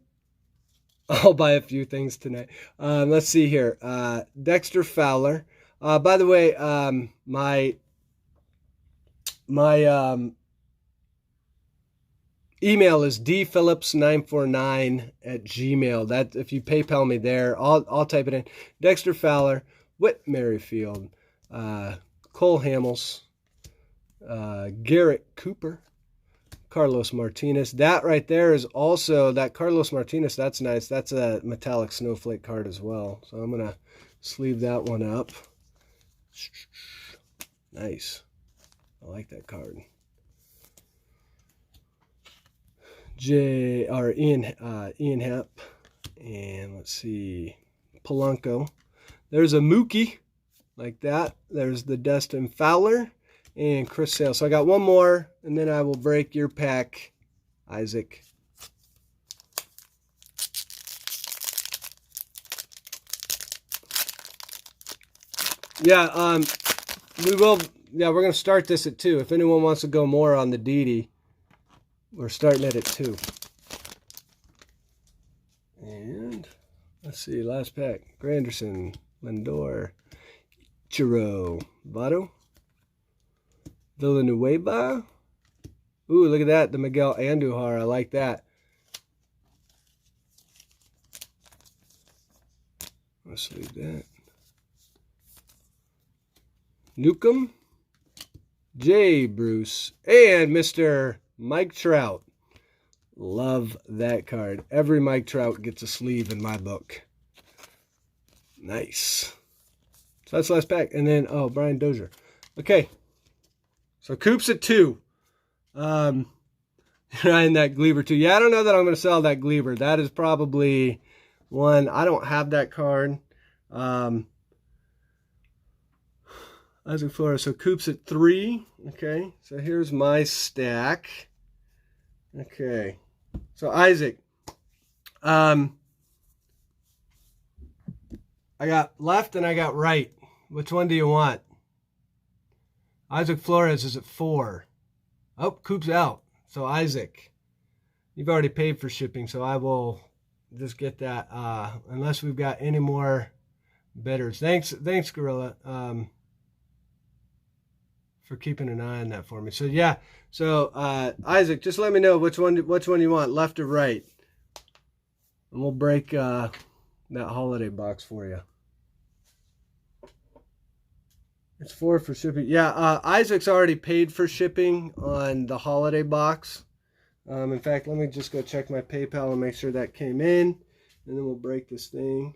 I'll buy a few things tonight. Let's see here. Dexter Fowler. By the way, my email is dphillips949@gmail. That if you PayPal me there, I'll type it in. Dexter Fowler, Whit Merrifield, Cole Hamels, Garrett Cooper, Carlos Martinez. That right there is also, that Carlos Martinez, that's nice. That's a metallic snowflake card as well. So I'm going to sleeve that one up. Nice. I like that card. Ian Happ. And let's see. Polanco. There's a Mookie. Like that. There's the Destin Fowler and Chris Sale. So I got one more, and then I will break your pack, Isaac. Yeah, we will. Yeah, we're gonna start this at 2. If anyone wants to go more on the Didi, we're starting it at 2. And let's see, last pack: Granderson, Lindor, Ichiro, Votto, Villanueva. Ooh, look at that, the Miguel Andujar. I like that. Let's leave that. Newcomb, Jay Bruce, and Mr. Mike Trout. Love that card. Every Mike Trout gets a sleeve in my book. Nice. So that's the last pack. And then, oh, Brian Dozier. Okay. So Coops at 2. And that Gleaver too. Yeah, I don't know that I'm going to sell that Gleaver. That is probably one. I don't have that card. Isaac Flores. So Coops at 3. Okay. So here's my stack. Okay. So Isaac. I got left and I got right. Which one do you want? Isaac Flores is at 4. Oh, Coop's out. So Isaac, you've already paid for shipping, so I will just get that. Unless we've got any more bidders. Thanks, Gorilla, for keeping an eye on that for me. So yeah, so Isaac, just let me know which one you want, left or right, and we'll break that holiday box for you. It's 4 for shipping. Yeah, Isaac's already paid for shipping on the holiday box. In fact, let me just go check my PayPal and make sure that came in, and then we'll break this thing.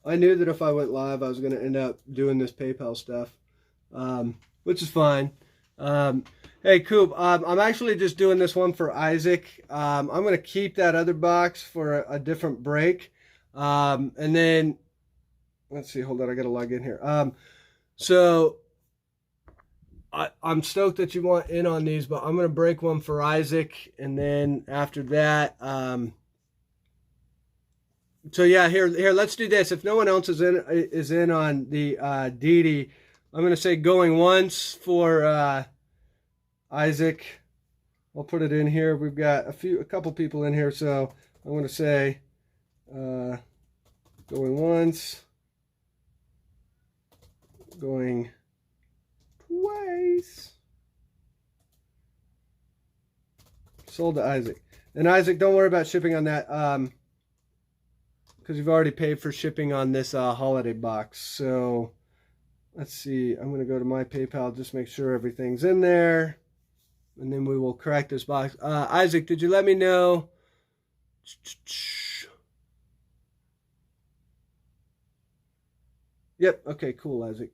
I knew that if I went live, I was going to end up doing this PayPal stuff, which is fine. Hey, Coop, I'm actually just doing this one for Isaac. I'm going to keep that other box for a different break. And then, let's see, hold on, I got to log in here. So I'm stoked that you want in on these, but I'm going to break one for Isaac. And then after that, so yeah, here, let's do this. If no one else is in on the Didi, I'm going to say going once for Isaac. I'll put it in here. We've got a couple people in here, so I'm going to say going once, going twice. Sold to Isaac. And Isaac, don't worry about shipping on that because you've already paid for shipping on this holiday box. So let's see. I'm going to go to my PayPal, just make sure everything's in there. And then we will crack this box. Isaac, did you let me know? Yep. Okay, cool, Isaac.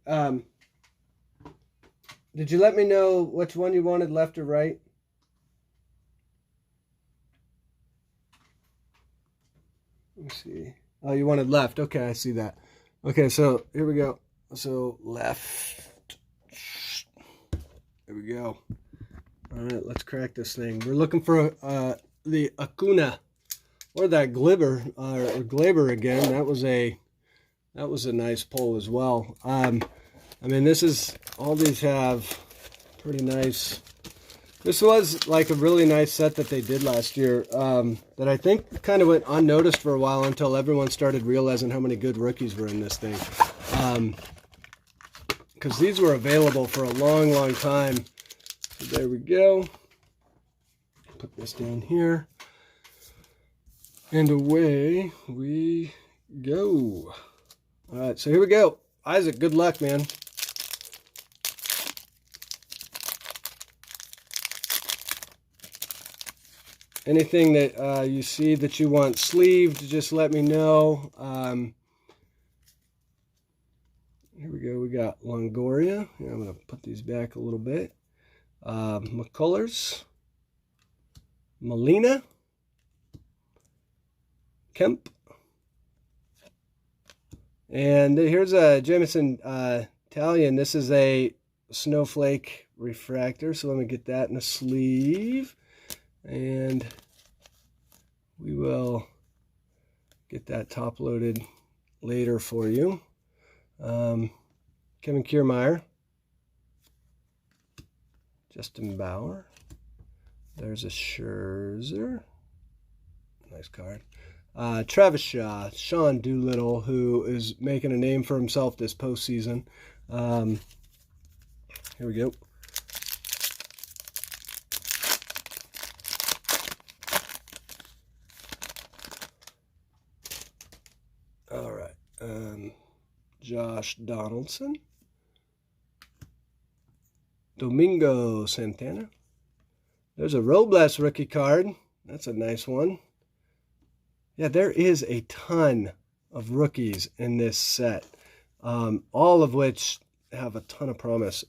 Did you let me know which one you wanted, left or right? Let me see. Oh, you wanted left. Okay, I see that. Okay, so here we go. So left. There we go. All right, let's crack this thing. We're looking for the Acuna or that Glibber or Glaber again. That was a nice pull as well. I mean, this is all these have pretty nice. This was like a really nice set that they did last year that I think kind of went unnoticed for a while until everyone started realizing how many good rookies were in this thing. Because these were available for a long, long time. So there we go. Put this down here. And away we go. All right, so here we go. Isaac, good luck, man. Anything that you see that you want sleeved, just let me know. Here we go. We got Longoria. Here, I'm going to put these back a little bit. McCullers. Molina. Kemp. And here's a Jameson Italian. This is a snowflake refractor. So let me get that in a sleeve. And we will get that top loaded later for you. Kevin Kiermaier. Justin Bauer. There's a Scherzer. Nice card. Travis Shaw. Sean Doolittle, who is making a name for himself this postseason. Here we go. All right. Josh Donaldson. Domingo Santana. There's a Robles rookie card. That's a nice one. Yeah, there is a ton of rookies in this set, all of which have a ton of promise.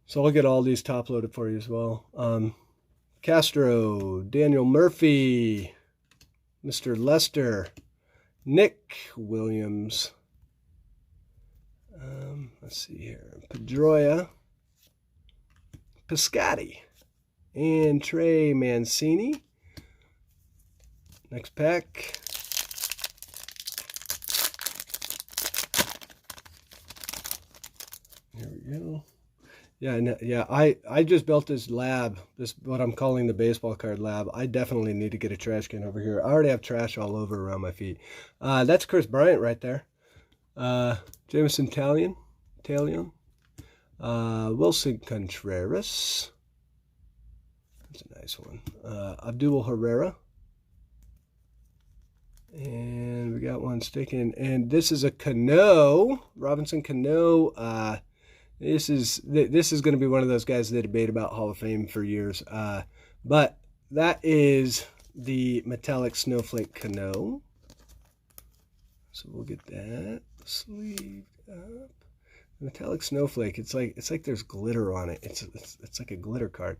So I'll get all these top loaded for you as well. Castro, Daniel Murphy, Mr. Lester, Nick Williams. Let's see here. Pedroia, Piscotty, and Trey Mancini. Next pack. Here we go. Yeah, I just built this lab, this what I'm calling the baseball card lab. I definitely need to get a trash can over here. I already have trash all over around my feet. That's Chris Bryant right there. Jameson Italian. Wilson Contreras. That's a nice one. Abdul Herrera. And we got one sticking. And this is a Cano. Robinson Cano. This is going to be one of those guys that debate about Hall of Fame for years. But that is the metallic snowflake Cano. So we'll get that sleeved up. Metallic snowflake. It's like there's glitter on it. It's like a glitter card.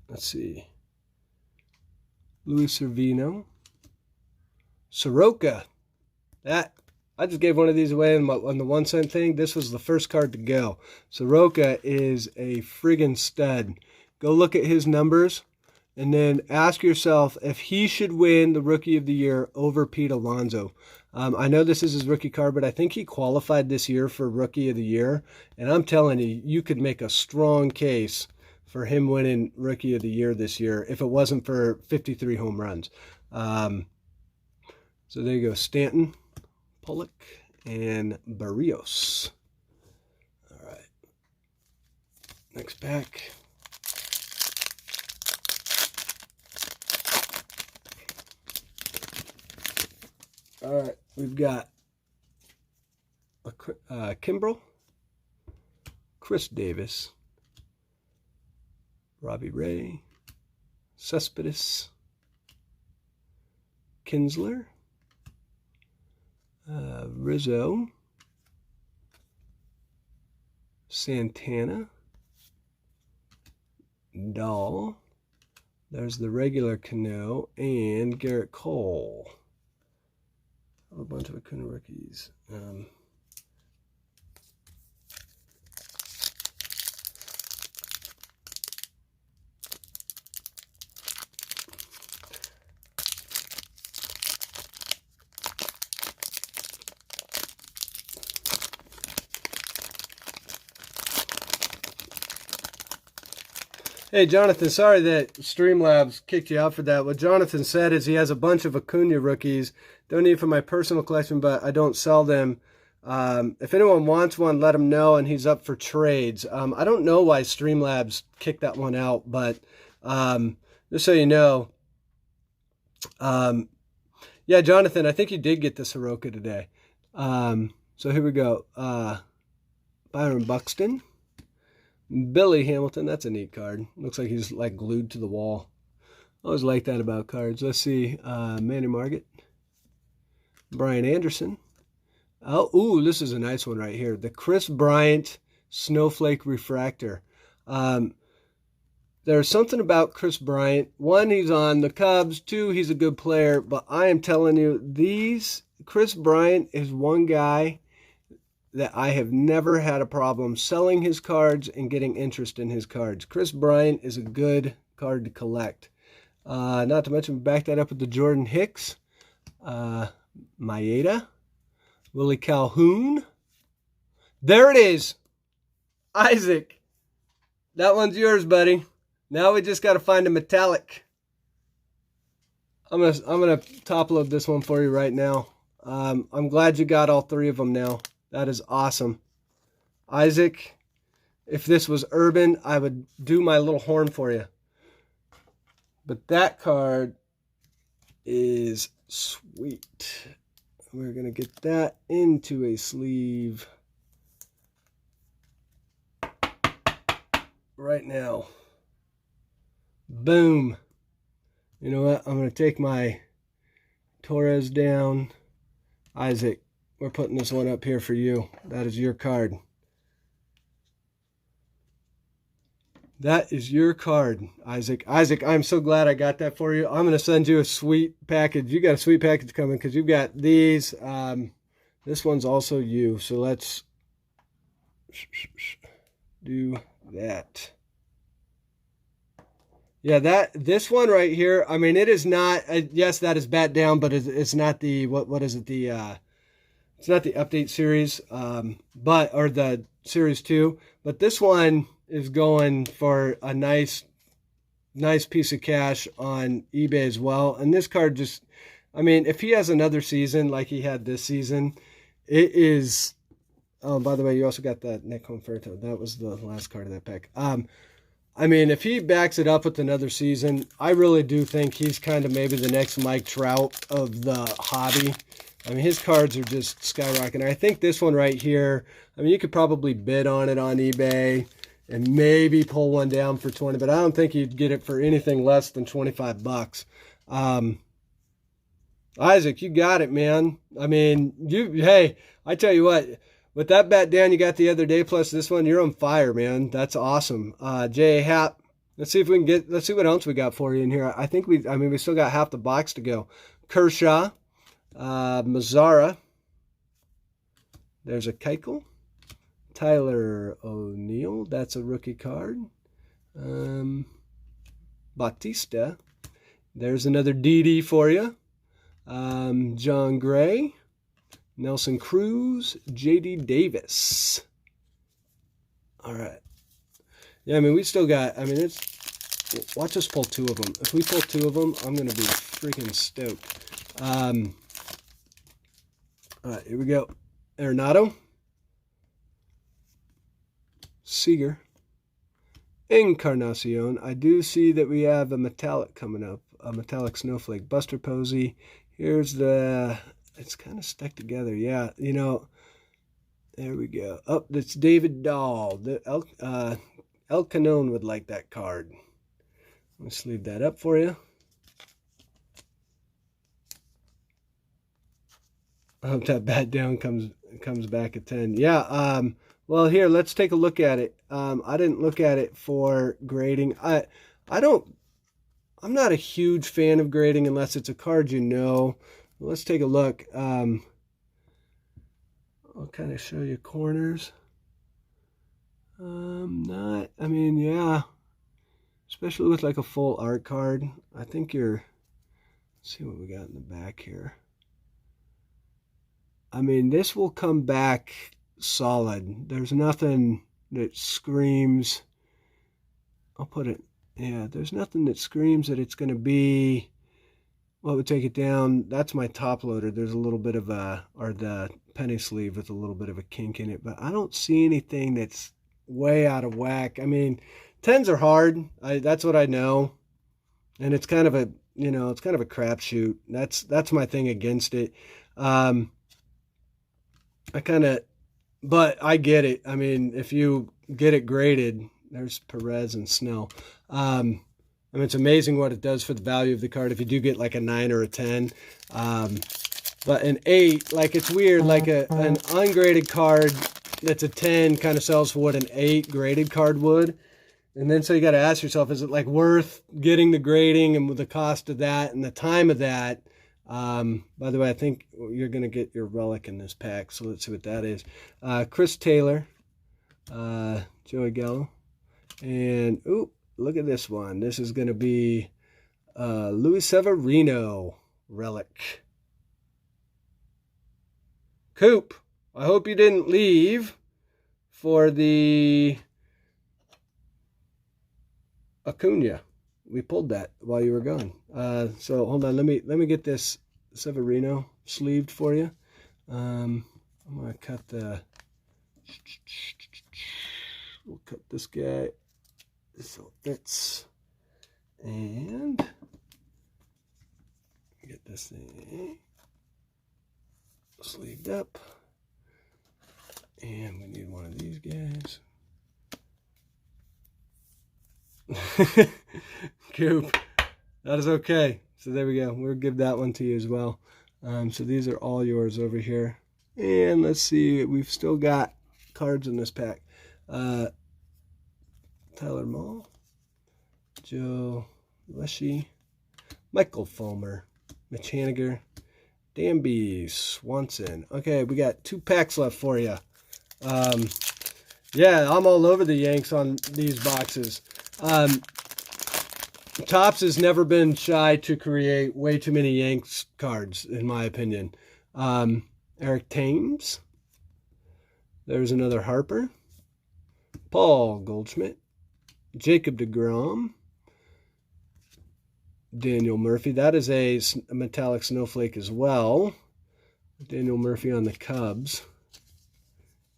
Let's see. Luis Servino. Soroka. That I just gave one of these away on the 1 cent thing. This was the first card to go. Soroka is a friggin' stud. Go look at his numbers. and then ask yourself if he should win the Rookie of the Year over Pete Alonso. I know this is his rookie card, but I think he qualified this year for Rookie of the Year. And I'm telling you, you could make a strong case for him winning Rookie of the Year this year if it wasn't for 53 home runs. So there you go, Stanton, Pollock, and Barrios. All right. Next pack. All right, we've got Kimbrel, Chris Davis, Robbie Ray, Cespedes, Kinsler, Rizzo, Santana, Dahl, there's the regular Cano, and Garrett Cole. A bunch of Acuna rookies. Hey, Jonathan, sorry that Streamlabs kicked you out for that. What Jonathan said is he has a bunch of Acuna rookies. Don't need for my personal collection, but I don't sell them. If anyone wants one, let him know, and he's up for trades. I don't know why Streamlabs kicked that one out, but just so you know. Yeah, Jonathan, I think you did get the Soroka today. So here we go. Byron Buxton. Billy Hamilton, that's a neat card. Looks like he's like glued to the wall. I always like that about cards. Let's see. Manny Margit. Brian Anderson. Oh, ooh, this is a nice one right here. The Chris Bryant Snowflake Refractor. There's something about Chris Bryant. One, he's on the Cubs. Two, he's a good player. But I am telling you, Chris Bryant is one guy that I have never had a problem selling his cards and getting interest in his cards. Chris Bryant is a good card to collect. Not to mention, back that up with the Jordan Hicks, Maeda, Willie Calhoun. There it is. Isaac. That one's yours, buddy. Now we just got to find a metallic. I'm gonna top load this one for you right now. I'm glad you got all three of them now. That is awesome. Isaac, if this was Urban, I would do my little horn for you. But that card is sweet. We're going to get that into a sleeve right now. Boom. You know what? I'm going to take my Torres down. Isaac, we're putting this one up here for you. That is your card. That is your card, Isaac. Isaac, I'm so glad I got that for you. I'm going to send you a sweet package. You got a sweet package coming because you've got these. This one's also you. So let's do that. Yeah, this one right here, I mean, it is not, yes, that is bat down, but it's not the, what is it, it's not the update series, or the series 2, but this one is going for a nice piece of cash on eBay as well. And this card just, I mean, if he has another season like he had this season, it is, oh, by the way, you also got that Nick Conferto. That was the last card of that pack. I mean, if he backs it up with another season, I really do think he's kind of maybe the next Mike Trout of the hobby. I mean, his cards are just skyrocketing. I think this one right here, I mean, you could probably bid on it on eBay and maybe pull one down for 20, but I don't think you'd get it for anything less than 25 bucks. Isaac, you got it, man. I mean, hey, I tell you what, with that bat down you got the other day plus this one, you're on fire, man. That's awesome. J.A. Happ, let's see what else we got for you in here. I think we still got half the box to go. Kershaw, Mazzara, there's a Keuchel, Tyler O'Neill, that's a rookie card. Bautista. There's another DD for you. John Gray, Nelson Cruz, J.D. Davis. All right. Yeah, I mean, we still got, I mean, watch us pull 2 of them. If we pull 2 of them, I'm going to be freaking stoked. All right, here we go. Arenado, Seager, Encarnacion. I do see that we have a metallic coming up, a metallic snowflake. Buster Posey. Here's the, it's kind of stuck together. Yeah, you know, there we go. Oh, that's David Dahl. The El Canon would like that card. Let's leave that up for you. I hope that bat down comes back at 10. Yeah, well, here, let's take a look at it. I didn't look at it for grading. I'm not a huge fan of grading unless it's a card you know. Let's take a look. I'll kind of show you corners. I mean, yeah. Especially with like a full art card. I think let's see what we got in the back here. I mean, this will come back solid. There's nothing that screams, I'll put it, yeah, there's nothing that screams that it's going to be, what would take it down. That's my top loader. There's a little bit of or the penny sleeve with a little bit of a kink in it, but I don't see anything that's way out of whack. I mean, 10s are hard. That's what I know. And it's kind of a, you know, it's kind of a crapshoot. That's my thing against it. But I get it. I mean, if you get it graded, there's Perez and Snell. I mean, it's amazing what it does for the value of the card if you do get like a 9 or a 10. But an 8, like, it's weird, like an ungraded card that's a 10 kind of sells for what an 8 graded card would. And then so you got to ask yourself, is it like worth getting the grading and with the cost of that and the time of that? By the way, I think you're going to get your relic in this pack, so let's see what that is. Chris Taylor, Joey Gallo, and ooh, look at this one. This is going to be Luis Severino relic. Coop, I hope you didn't leave for the Acuna. We pulled that while you were gone. So hold on, let me get this Severino sleeved for you. I'm gonna cut we'll cut this guy so it fits, and get this thing sleeved up, and we need one of these guys. Coop, that is okay. So there we go. We'll give that one to you as well. So these are all yours over here. And let's see, we've still got cards in this pack. Tyler Mall, Joe Leshy, Michael Fulmer, Mitch Haniger, Danby Swanson. Okay, we got 2 packs left for you. Yeah, I'm all over the Yanks on these boxes. Topps has never been shy to create way too many Yanks cards, in my opinion. Eric Thames. There's another Harper. Paul Goldschmidt. Jacob deGrom. Daniel Murphy. That is a metallic snowflake as well. Daniel Murphy on the Cubs.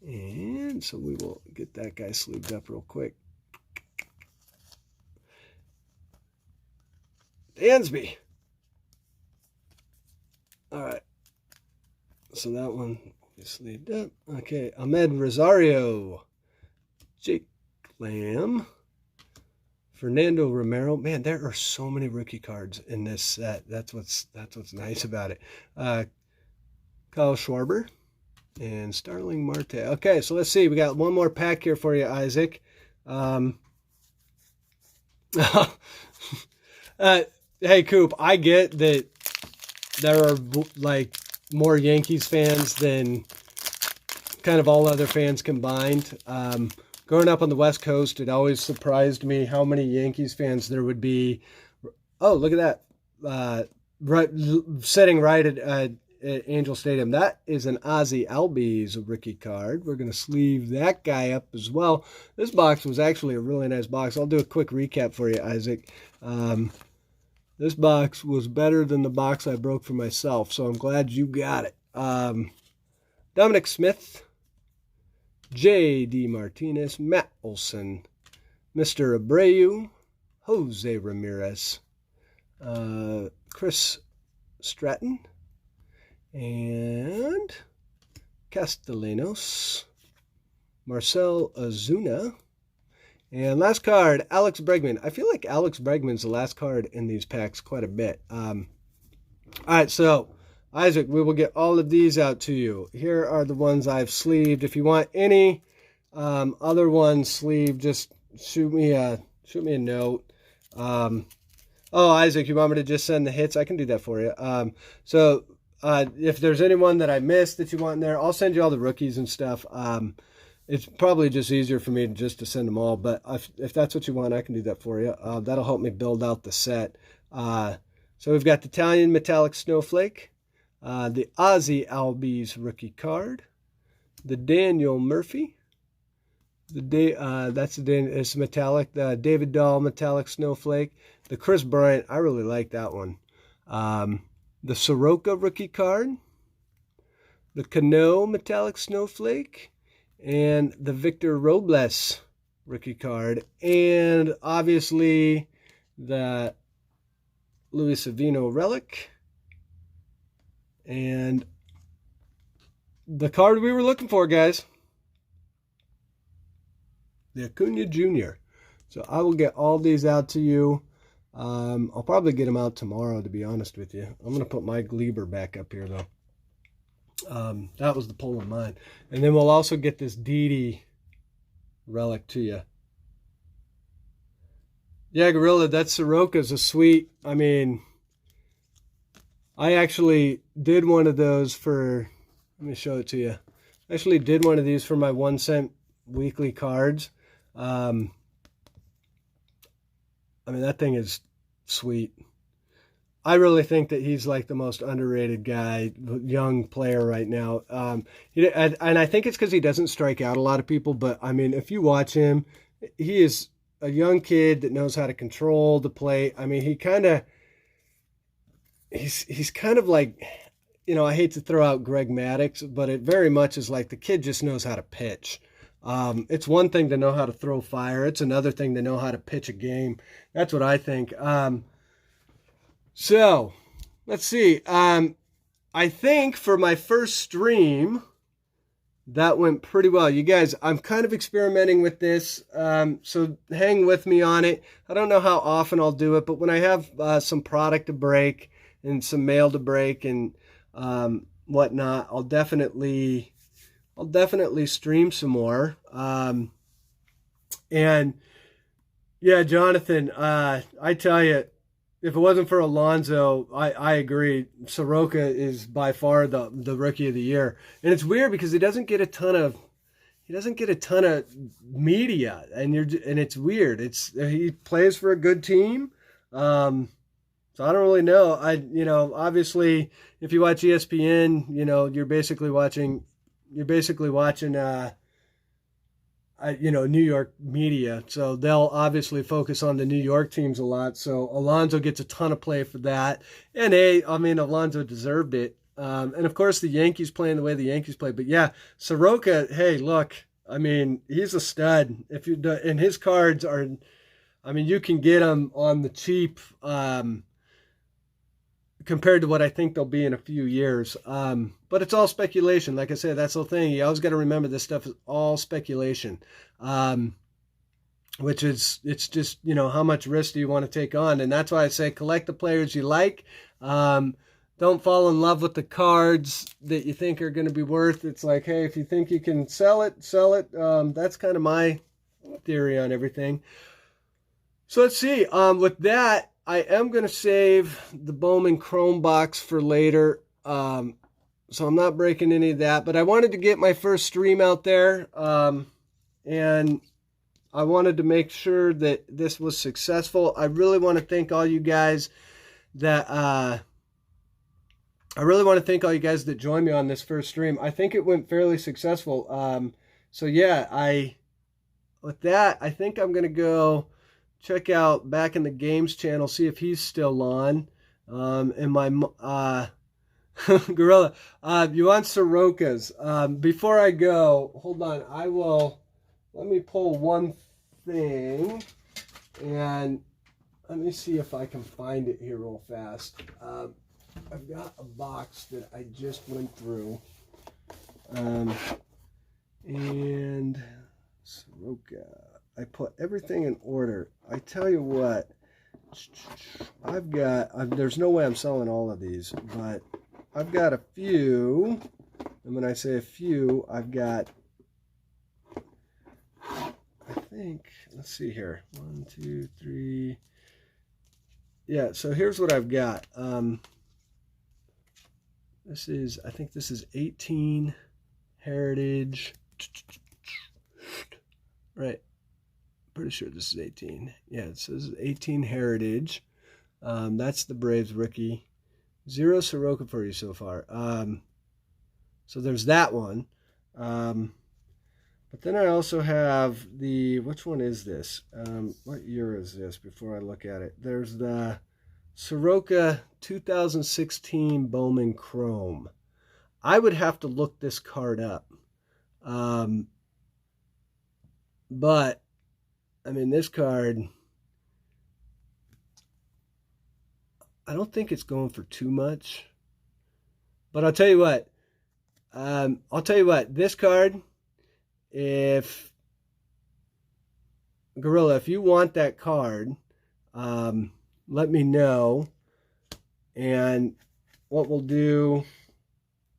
And so we will get that guy sleeved up real quick. Dansby. All right. So that one is sleeved up. Okay. Ahmed Rosario. Jake Lamb. Fernando Romero. Man, there are so many rookie cards in this set. That's what's nice about it. Kyle Schwarber and Starling Marte. Okay, so let's see. We got one more pack here for you, Isaac. Hey, Coop, I get that there are like more Yankees fans than kind of all other fans combined. growing up on the West Coast, it always surprised me how many Yankees fans there would be. Oh, look at that. Right, sitting right at Angel Stadium. That is an Ozzie Albies rookie card. We're going to sleeve that guy up as well. This box was actually a really nice box. I'll do a quick recap for you, Isaac. This box was better than the box I broke for myself, so I'm glad you got it. Dominic Smith, J.D. Martinez, Matt Olson, Mr. Abreu, Jose Ramirez, Chris Stratton, and Castellanos, Marcel Ozuna, and last card, Alex Bregman. I feel like Alex Bregman's the last card in these packs quite a bit. All right, so Isaac, we will get all of these out to you. Here are the ones I've sleeved. If you want any other ones sleeved, just shoot me a note. Oh, Isaac, you want me to just send the hits? I can do that for you. If there's anyone that I missed that you want in there, I'll send you all the rookies and stuff. It's probably just easier for me to send them all, but if that's what you want, I can do that for you. That'll help me build out the set. So we've got the Italian Metallic Snowflake, the Ozzie Albies rookie card, the Daniel Murphy, it's metallic, the David Dahl Metallic Snowflake, the Chris Bryant, I really like that one, the Soroka rookie card, the Cano Metallic Snowflake, and the Victor Robles rookie card, and obviously the Luis Savino relic, and the card we were looking for, guys, the Acuna Jr. So I will get all these out to you. I'll probably get them out tomorrow, to be honest with you. I'm going to put my Gleber back up here, though. That was the pull of mine. And then we'll also get this Didi relic to you. Yeah, Gorilla, that Soroka's a sweet. I mean, I actually did one of those for, let me show it to you. I actually did one of these for my 1 cent weekly cards. I mean, that thing is sweet. I really think that he's like the most underrated guy, young player right now. And I think it's because he doesn't strike out a lot of people. But, I mean, if you watch him, he is a young kid that knows how to control the plate. I mean, he's kind of like, you know, I hate to throw out Greg Maddux, but it very much is like the kid just knows how to pitch. It's one thing to know how to throw fire. It's another thing to know how to pitch a game. That's what I think. So, let's see. I think for my first stream, that went pretty well. You guys, I'm kind of experimenting with this, so hang with me on it. I don't know how often I'll do it, but when I have some product to break and some mail to break and whatnot, I'll definitely stream some more. And yeah, Jonathan, I tell you, if it wasn't for Alonso, I agree. Soroka is by far the rookie of the year, and it's weird because he doesn't get a ton of media, and it's weird. He plays for a good team, so I don't really know. Obviously, if you watch ESPN, you're basically watching New York media, so they'll obviously focus on the New York teams a lot. So Alonso gets a ton of play for that, and Alonso deserved it. And of course, the Yankees playing the way the Yankees play. But yeah, Soroka, hey, look, I mean, he's a stud. And his cards are, I mean, you can get them on the cheap. Compared to what I think they'll be in a few years. But it's all speculation. Like I said, that's the thing. You always got to remember this stuff is all speculation. Which is, it's just, how much risk do you want to take on? And that's why I say collect the players you like. Don't fall in love with the cards that you think are going to be worth. It's like, hey, if you think you can sell it, sell it. That's kind of my theory on everything. So let's see. With that, I am going to save the Bowman Chrome box for later, so I'm not breaking any of that. But I wanted to get my first stream out there, and I wanted to make sure that this was successful. I really want to thank all you guys that joined me on this first stream. I think it went fairly successful. So yeah, with that, I think I'm gonna go check out Back in the Games channel, see if he's still on. And my Gorilla, you want Sorokas? Before I go, hold on. Let me pull one thing, and let me see if I can find it here real fast. I've got a box that I just went through, and Soroka. I put everything in order. I tell you what, there's no way I'm selling all of these, but I've got a few. And when I say a few, I've got, I think, let's see here. 1, 2, 3. Yeah, so here's what I've got. I think this is 18 Heritage. Right. Pretty sure this is 18. Yeah, it says 18 Heritage. That's the Braves rookie. 0 Soroka for you so far. So there's that one. But then I also have which one is this? What year is this before I look at it? There's the Soroka 2016 Bowman Chrome. I would have to look this card up. But, I mean, this card, I don't think it's going for too much. But I'll tell you what. This card, Gorilla, if you want that card, let me know. And what we'll do,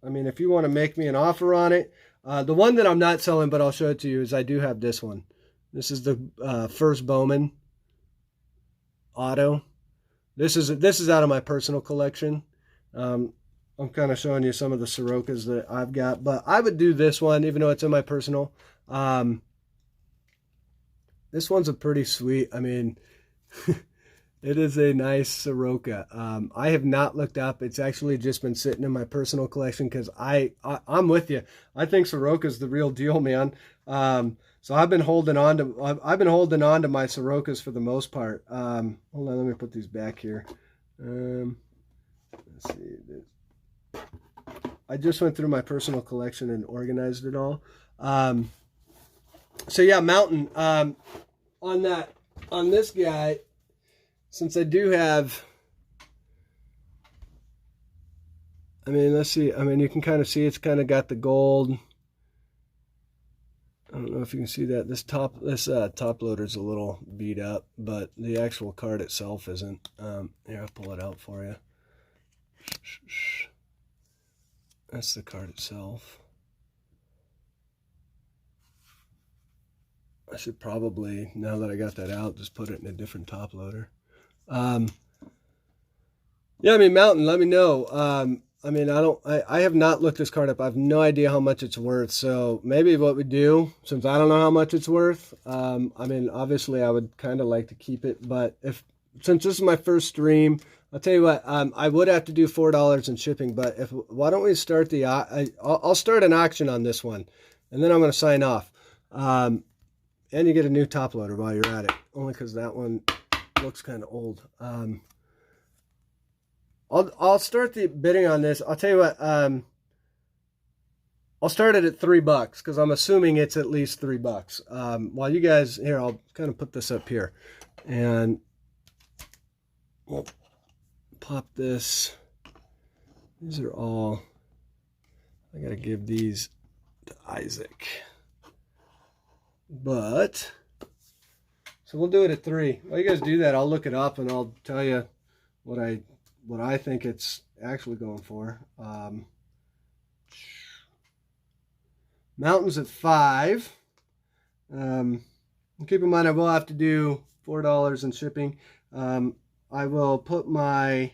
I mean, if you want to make me an offer on it, the one that I'm not selling, but I'll show it to you, is I do have this one. This is the first Bowman auto. This is out of my personal collection. I'm kind of showing you some of the Sorokas that I've got, but I would do this one, even though it's in my personal. This one's a pretty sweet, I mean, it is a nice Soroka. I have not looked up. It's actually just been sitting in my personal collection because I'm with you. I think Soroka's the real deal, man. So I've been holding on to my Sorokas for the most part. Hold on, let me put these back here. Let's see. I just went through my personal collection and organized it all. So yeah, Mountain. On this guy, since I do have, I mean, let's see. I mean, you can kind of see it's kind of got the gold. I don't know if you can see that. This top loader's a little beat up, but the actual card itself isn't. Here, I'll pull it out for you. That's the card itself. I should probably, now that I got that out, just put it in a different top loader. Yeah, I mean, Mountain, let me know. I mean, I have not looked this card up. I have no idea how much it's worth. So maybe what we do, since I don't know how much it's worth, I mean, obviously I would kind of like to keep it, but since this is my first stream, I'll tell you what, I would have to do $4 in shipping, but why don't we start I'll start an auction on this one, and then I'm going to sign off. And you get a new top loader while you're at it, only because that one looks kind of old. I'll start the bidding on this. I'll tell you what, I'll start it at $3 because I'm assuming it's at least $3. While you guys, here, I'll kind of put this up here, and we'll pop this. These are all, I gotta give these to Isaac. But, so we'll do it at 3. While you guys do that, I'll look it up and I'll tell you what I think it's actually going for. Mountain's at 5. Keep in mind, I will have to do $4 in shipping. I will put my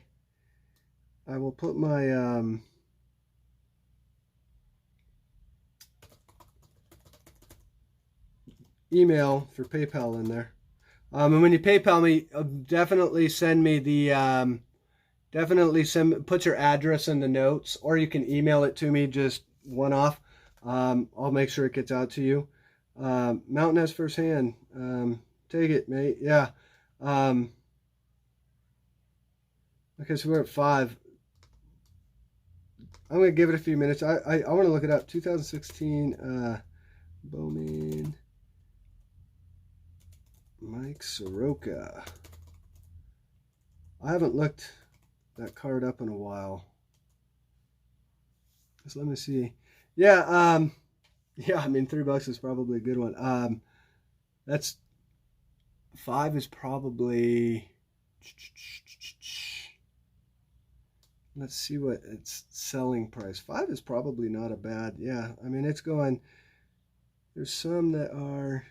email for PayPal in there. And when you PayPal me, definitely send me the put your address in the notes, or you can email it to me just one off. I'll make sure it gets out to you. Mountain has first hand. Take it, mate. Yeah. Okay, so we're at 5. I'm going to give it a few minutes. I want to look it up. 2016 Bowman Mike Soroka. I haven't looked that card up in a while. Just let me see. Yeah, yeah, I mean, $3 is probably a good one. That's 5 is probably, let's see what its selling price. 5 is probably not a bad, yeah. I mean, it's going, there's some that are,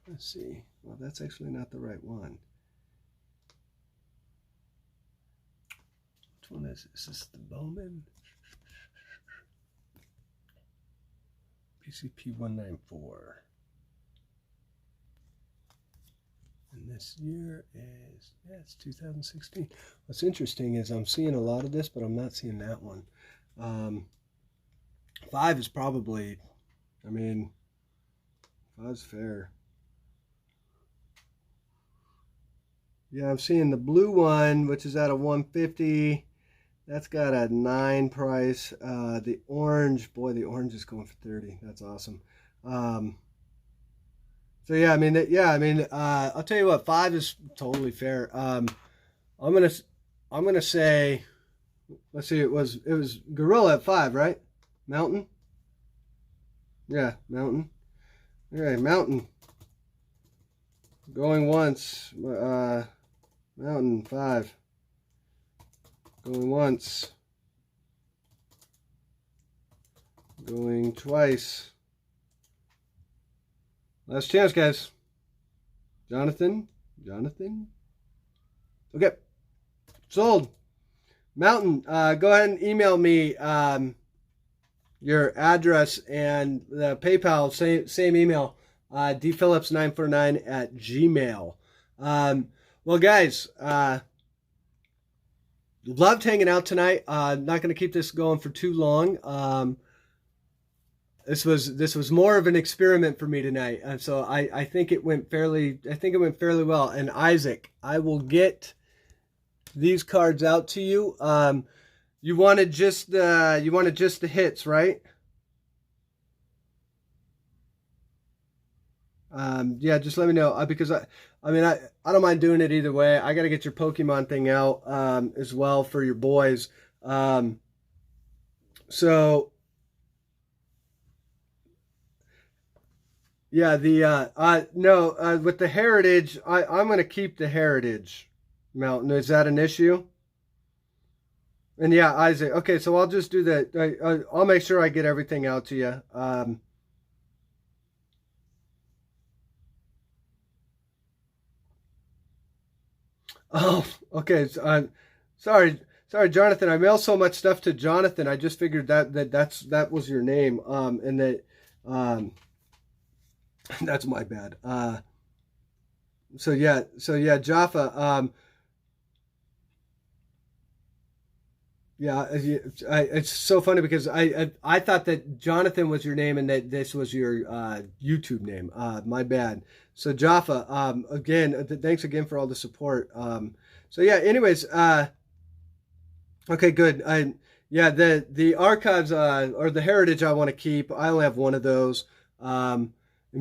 let's see. Well, that's actually not the right one. Which one is this? Is this the Bowman? PCP 194. And this year is, yeah, it's 2016. What's interesting is I'm seeing a lot of this, but I'm not seeing that one. 5 is probably, I mean, 5's fair. Yeah, I'm seeing the blue one, which is at a 150. That's got a 9 price. The orange, boy, the orange is going for 30. That's awesome. So yeah, I mean, I'll tell you what, 5 is totally fair. I'm gonna say, let's see, it was Gorilla at 5, right? Mountain. Yeah, Mountain. Okay, Mountain. Going once. Mountain 5. Going once. Going twice. Last chance, guys. Jonathan. Okay. Sold. Mountain, go ahead and email me your address and the PayPal, same email, dphillips949@gmail. Well, guys, loved hanging out tonight. Not going to keep this going for too long. This was more of an experiment for me tonight, and so I think it went fairly well. And Isaac, I will get these cards out to you. You wanted just the hits, right? Yeah, just let me know, because I don't mind doing it either way. I got to get your Pokemon thing out as well for your boys. So yeah, with the Heritage, I'm going to keep the Heritage, Mountain. Is that an issue? And yeah, Isaac. Okay, so I'll just do that. I'll make sure I get everything out to you. Oh, okay. So, sorry, Jonathan. I mail so much stuff to Jonathan. I just figured that was your name. And that that's my bad. So yeah, Jaffa. Yeah, it's so funny because I thought that Jonathan was your name and that this was your YouTube name. My bad. So Jaffa, again, thanks again for all the support. So yeah, anyways, okay, good. Yeah, the archives or the Heritage I want to keep. I only have one of those. And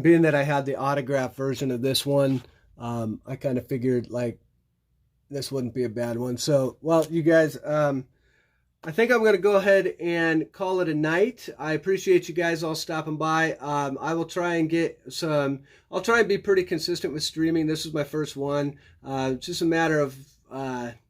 being that I had the autograph version of this one, I kind of figured like this wouldn't be a bad one. So, well, you guys, I think I'm going to go ahead and call it a night. I appreciate you guys all stopping by. I will try and I'll try and be pretty consistent with streaming. This is my first one. It's just a matter of,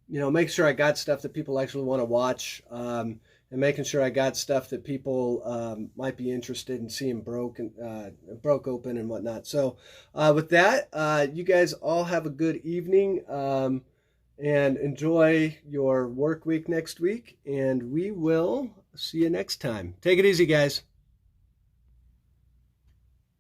making sure I got stuff that people actually want to watch, and making sure I got stuff that people might be interested in seeing broke open and whatnot. So with that, you guys all have a good evening. And enjoy your work week next week, and we will see you next time. Take it easy, guys.